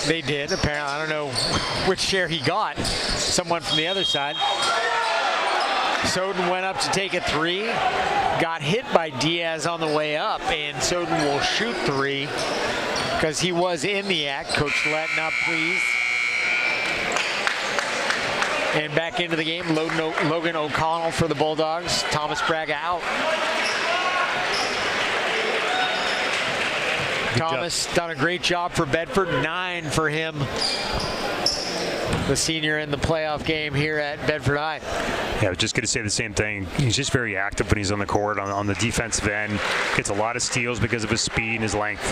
They did, apparently. I don't know which chair he got. Someone from the other side. Soden went up to take a 3. Got hit by Diaz on the way up, and Soden will shoot 3 because he was in the act. Coach Lett not pleased. And back into the game, Logan O'Connell for the Bulldogs. Thomas Braga out. Thomas done a great job for Bedford. 9 for him, the senior in the playoff game here at Bedford High. Yeah, I was just going to say the same thing. He's just very active when he's on the court, on the defensive end. Gets a lot of steals because of his speed and his length.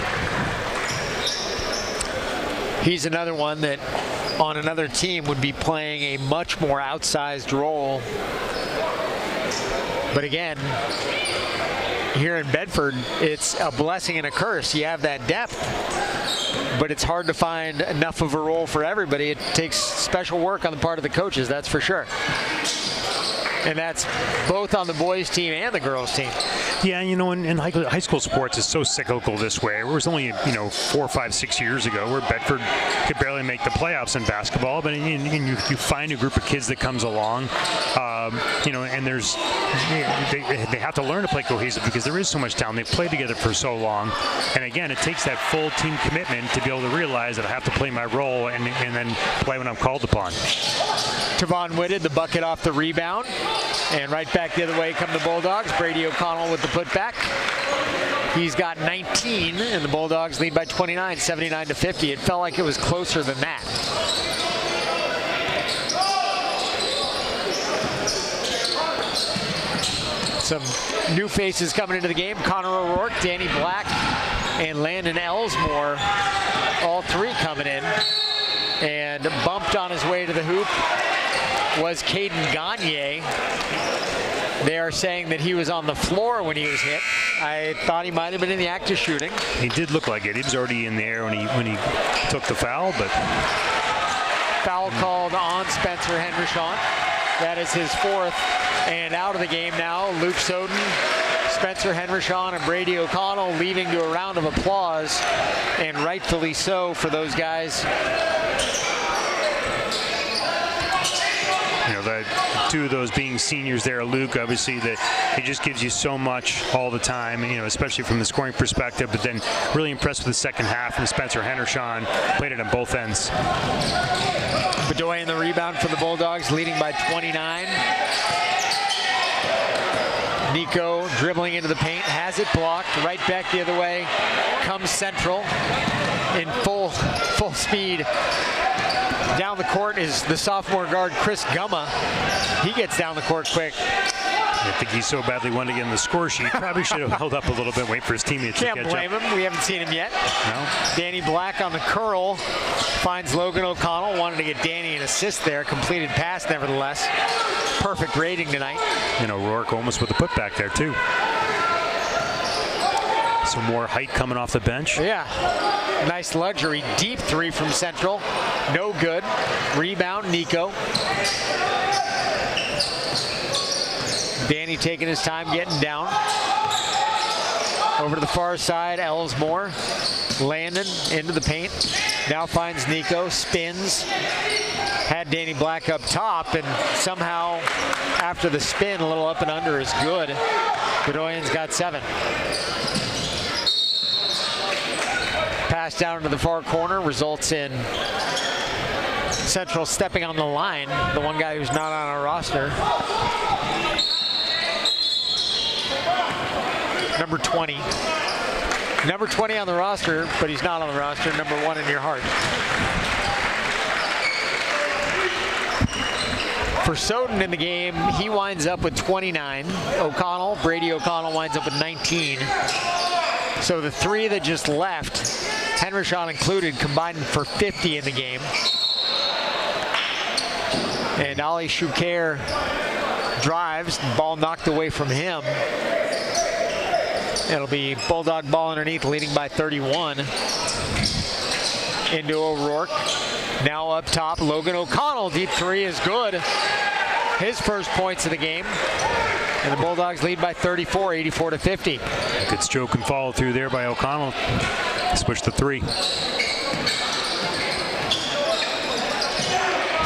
He's another one that on another team would be playing a much more outsized role. But again, here in Bedford, it's a blessing and a curse. You have that depth, but it's hard to find enough of a role for everybody. It takes special work on the part of the coaches, that's for sure. And that's both on the boys team and the girls team. Yeah, you know, in high school sports, it's so cyclical this way. It was only, you know, 4, 5, 6 years ago where Bedford could barely make the playoffs in basketball, but you find a group of kids that comes along, you know, and they have to learn to play cohesive because there is so much talent. They've played together for so long, and again, it takes that full team commitment to be able to realize that I have to play my role and then play when I'm called upon. Tavon Whitted, the bucket off the rebound. And right back the other way come the Bulldogs. Brady O'Connell with the putback. He's got 19, and the Bulldogs lead by 29, 79-50. It felt like it was closer than that. Some new faces coming into the game. Connor O'Rourke, Danny Black, and Landon Ellsmore, all three coming in. And bumped on his way to the hoop was Caden Gagne. They are saying that he was on the floor when he was hit. I thought he might have been in the act of shooting. He did look like it. He was already in there when he took the foul, but foul called on Spencer Hendershot. That is his fourth. And out of the game now, Luke Soden, Spencer Hendershot, and Brady O'Connell leaving to a round of applause, and rightfully so for those guys. You know, that two of those being seniors there, Luke, obviously, that he just gives you so much all the time, you know, especially from the scoring perspective, but then really impressed with the second half, and Spencer Hendershot played it on both ends. Bedoya in the rebound for the Bulldogs, leading by 29. Nico dribbling into the paint, has it blocked, right back the other way, comes central in full speed. Down the court is the sophomore guard, Chris Gumma. He gets down the court quick. I think he so badly wanted to get in the score sheet. Probably should have held up a little bit, wait for his teammates to catch up. Can't blame him. We haven't seen him yet. No. Danny Black on the curl finds Logan O'Connell. Wanted to get Danny an assist there. Completed pass, nevertheless. Perfect rating tonight. And O'Rourke almost with a putback there, too. Some more height coming off the bench. Yeah. Nice luxury. Deep three from Central. No good. Rebound, Nico. Danny taking his time getting down. Over to the far side, Ellsmore. Landon into the paint. Now finds Nico, spins. Had Danny Black up top, and somehow after the spin, a little up and under is good. Bedoyan's got 7. Pass down to the far corner results in Central stepping on the line. The one guy who's not on our roster. Number 20. Number 20 on the roster, but he's not on the roster. Number 1 in your heart. For Soden in the game, he winds up with 29. Brady O'Connell winds up with 19. So the three that just left, Hendershot included, combined for 50 in the game. And Ali Shukair drives, ball knocked away from him. It'll be Bulldog ball underneath, leading by 31. Into O'Rourke. Now up top, Logan O'Connell. Deep three is good. His first points of the game. And the Bulldogs lead by 34, 84-50. Good stroke and follow through there by O'Connell. Switch to 3.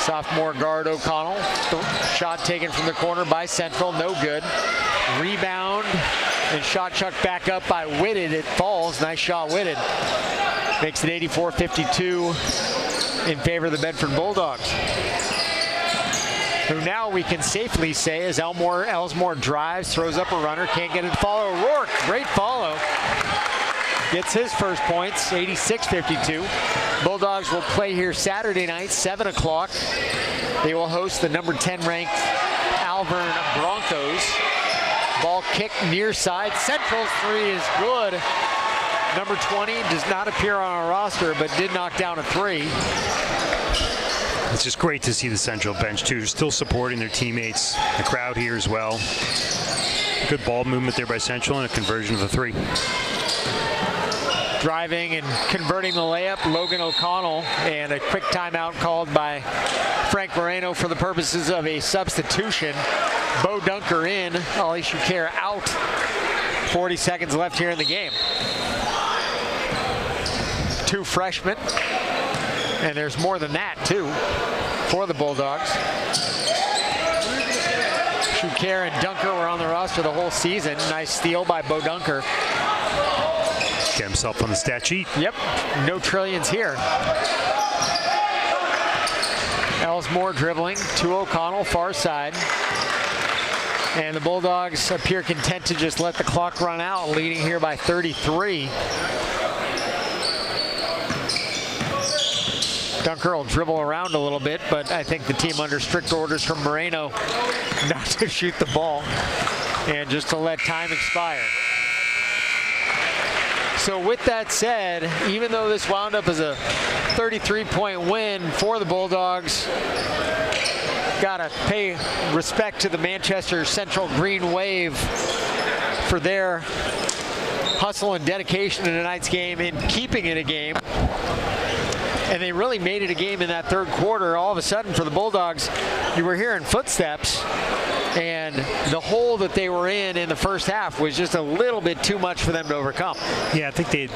Sophomore guard O'Connell. Shot taken from the corner by Central. No good. Rebound. And shot chucked back up by Whitted. It falls. Nice shot, Whitted. Makes it 84-52 in favor of the Bedford Bulldogs. Who now we can safely say as Ellsmore drives, throws up a runner, can't get it to follow. O'Rourke, great follow. Gets his first points, 86-52. Bulldogs will play here Saturday night, 7 o'clock. They will host the number 10 ranked Alvern Broncos. Ball kicked near side. Central's three is good. Number 20 does not appear on our roster, but did knock down a 3. It's just great to see the Central bench, too. Still supporting their teammates. The crowd here as well. Good ball movement there by Central and a conversion of the 3. Driving and converting the layup, Logan O'Connell, and a quick timeout called by Frank Moreno for the purposes of a substitution. Bo Dunker in, Ali Shukair out. 40 seconds left here in the game. 2 freshmen, and there's more than that too for the Bulldogs. Shukair and Dunker were on the roster the whole season. Nice steal by Bo Dunker. Get himself on the stat sheet. Yep, no trillions here. Ellsmore dribbling to O'Connell, far side. And the Bulldogs appear content to just let the clock run out, leading here by 33. Dunker will dribble around a little bit, but I think the team under strict orders from Moreno not to shoot the ball and just to let time expire. So with that said, even though this wound up as a 33-point win for the Bulldogs, gotta pay respect to the Manchester Central Green Wave for their hustle and dedication in tonight's game in keeping it a game. And they really made it a game in that third quarter. All of a sudden for the Bulldogs, you were hearing footsteps, and the hole that they were in the first half was just a little bit too much for them to overcome. Yeah, I think they,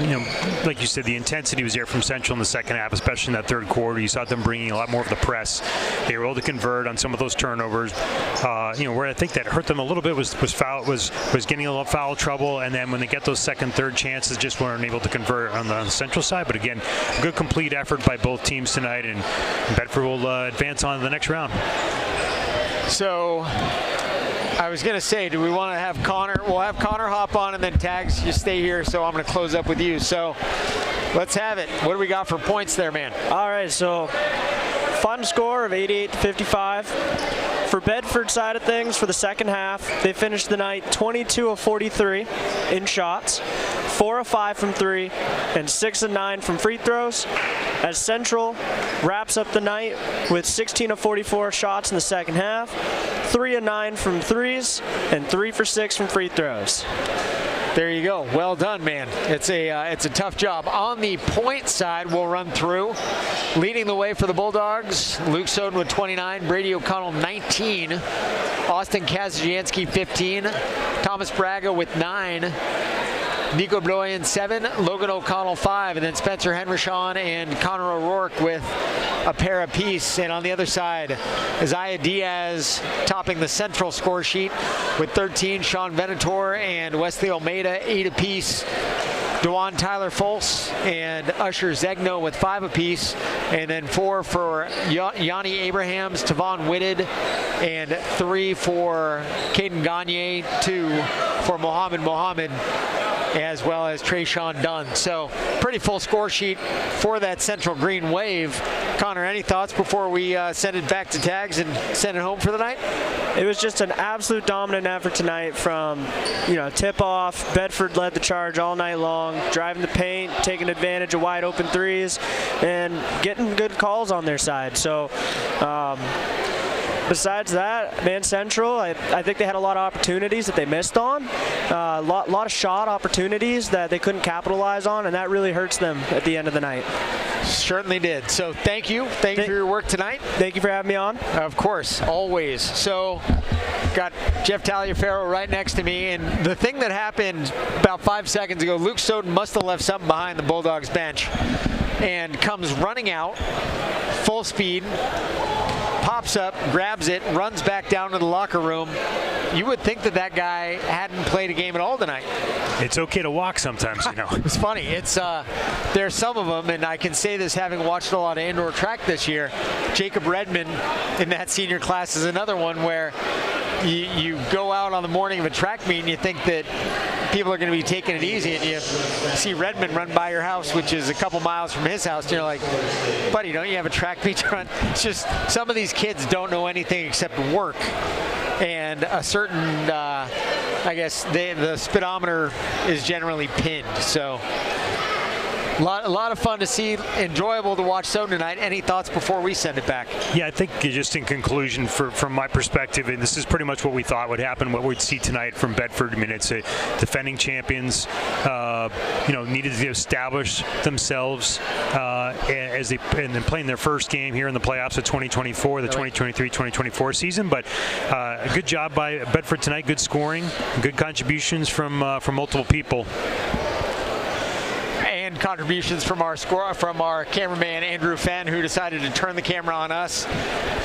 like you said, the intensity was there from Central in the second half, especially in that third quarter. You saw them bringing a lot more of the press. They were able to convert on some of those turnovers. Where I think that hurt them a little bit was getting a little foul trouble, and then when they get those second, third chances, just weren't able to convert on the Central side. But again, a good complete effort by both teams tonight, and Bedford will advance on to the next round. So I was going to say, do we want to have Connor? We'll have Connor hop on, and then Tags, you stay here, so I'm going to close up with you. So let's have it. What do we got for points there, man? All right, so final score of 88-55. For Bedford side of things, for the second half, they finished the night 22 of 43 in shots, 4 of 5 from 3, and 6 of 9 from free throws. As Central wraps up the night with 16 of 44 shots in the second half, 3 of 9 from threes, and 3 for 6 from free throws. There you go. Well done, man. It's a tough job. On the point side, we'll run through. Leading the way for the Bulldogs, Luke Soden with 29, Brady O'Connell 19, Austin Kazajansky 15, Thomas Braga with 9, Nico Bedoyan 7, Logan O'Connell 5, and then Spencer Henrishon and Connor O'Rourke with a pair apiece. And on the other side, Isaiah Diaz topping the Central score sheet with 13, Sean Venator and Wesley Almeida 8 apiece. Dewan Tyler Folse and Usher Zegno with 5 apiece, and then 4 for Yanni Abrahams, Tavon Whitted, and 3 for Caden Gagne, 2 for Mohammed, as well as Trayshawn Dunn. So pretty full score sheet for that Central Green Wave. Connor, any thoughts before we send it back to Tags and send it home for the night? It was just an absolute dominant effort tonight from, tip-off. Bedford led the charge all night long, driving the paint, taking advantage of wide open threes, and getting good calls on their side. So besides that, man, Central, I think they had a lot of opportunities that they missed on. A lot of shot opportunities that they couldn't capitalize on, and that really hurts them at the end of the night. Certainly did. So thank you. Thank you for your work tonight. Thank you for having me on. Of course, always. So got Jeff Taliaferro right next to me, and the thing that happened about 5 seconds ago, Luke Soden must have left something behind the Bulldogs bench and comes running out, full speed, pops up, grabs it, runs back down to the locker room. You would think that guy hadn't played a game at all tonight. It's okay to walk sometimes, It's funny. There's some of them, and I can say this having watched a lot of indoor track this year. Jacob Redmond in that senior class is another one where you go out on the morning of a track meet and you think that people are going to be taking it easy, and you see Redmond run by your house, which is a couple miles from his house, and you're like, buddy, don't you have a track meet to run? It's just some of these kids don't know anything except work. And a certain, I guess, the speedometer is generally pinned. So a lot of fun to see, enjoyable to watch Soden tonight. Any thoughts before we send it back? Yeah, I think just in conclusion, from my perspective, and this is pretty much what we thought would happen, what we'd see tonight from Bedford. I mean, it's a defending champions, needed to establish themselves and then playing their first game here in the playoffs of 2024, the 2023-2024 season. But a good job by Bedford tonight, good scoring, good contributions from multiple people. And contributions from our cameraman Andrew Fenn, who decided to turn the camera on us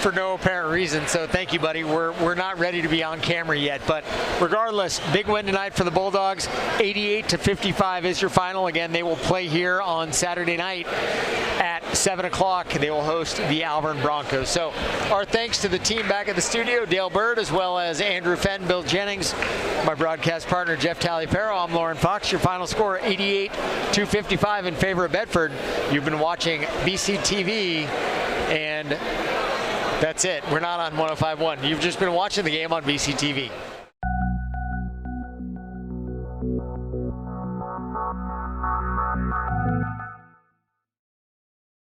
for no apparent reason. So thank you, buddy. We're not ready to be on camera yet, but regardless, big win tonight for the Bulldogs. 88-55 is your final. Again, they will play here on Saturday night at 7 o'clock, they will host the Auburn Broncos. So our thanks to the team back at the studio, Dale Bird, as well as Andrew Fenn, Bill Jennings, my broadcast partner, Jeff Taliaferro. I'm Lauren Fox. Your final score, 88-55 in favor of Bedford. You've been watching BC TV, and that's it. We're not on 105.1. You've just been watching the game on BC TV.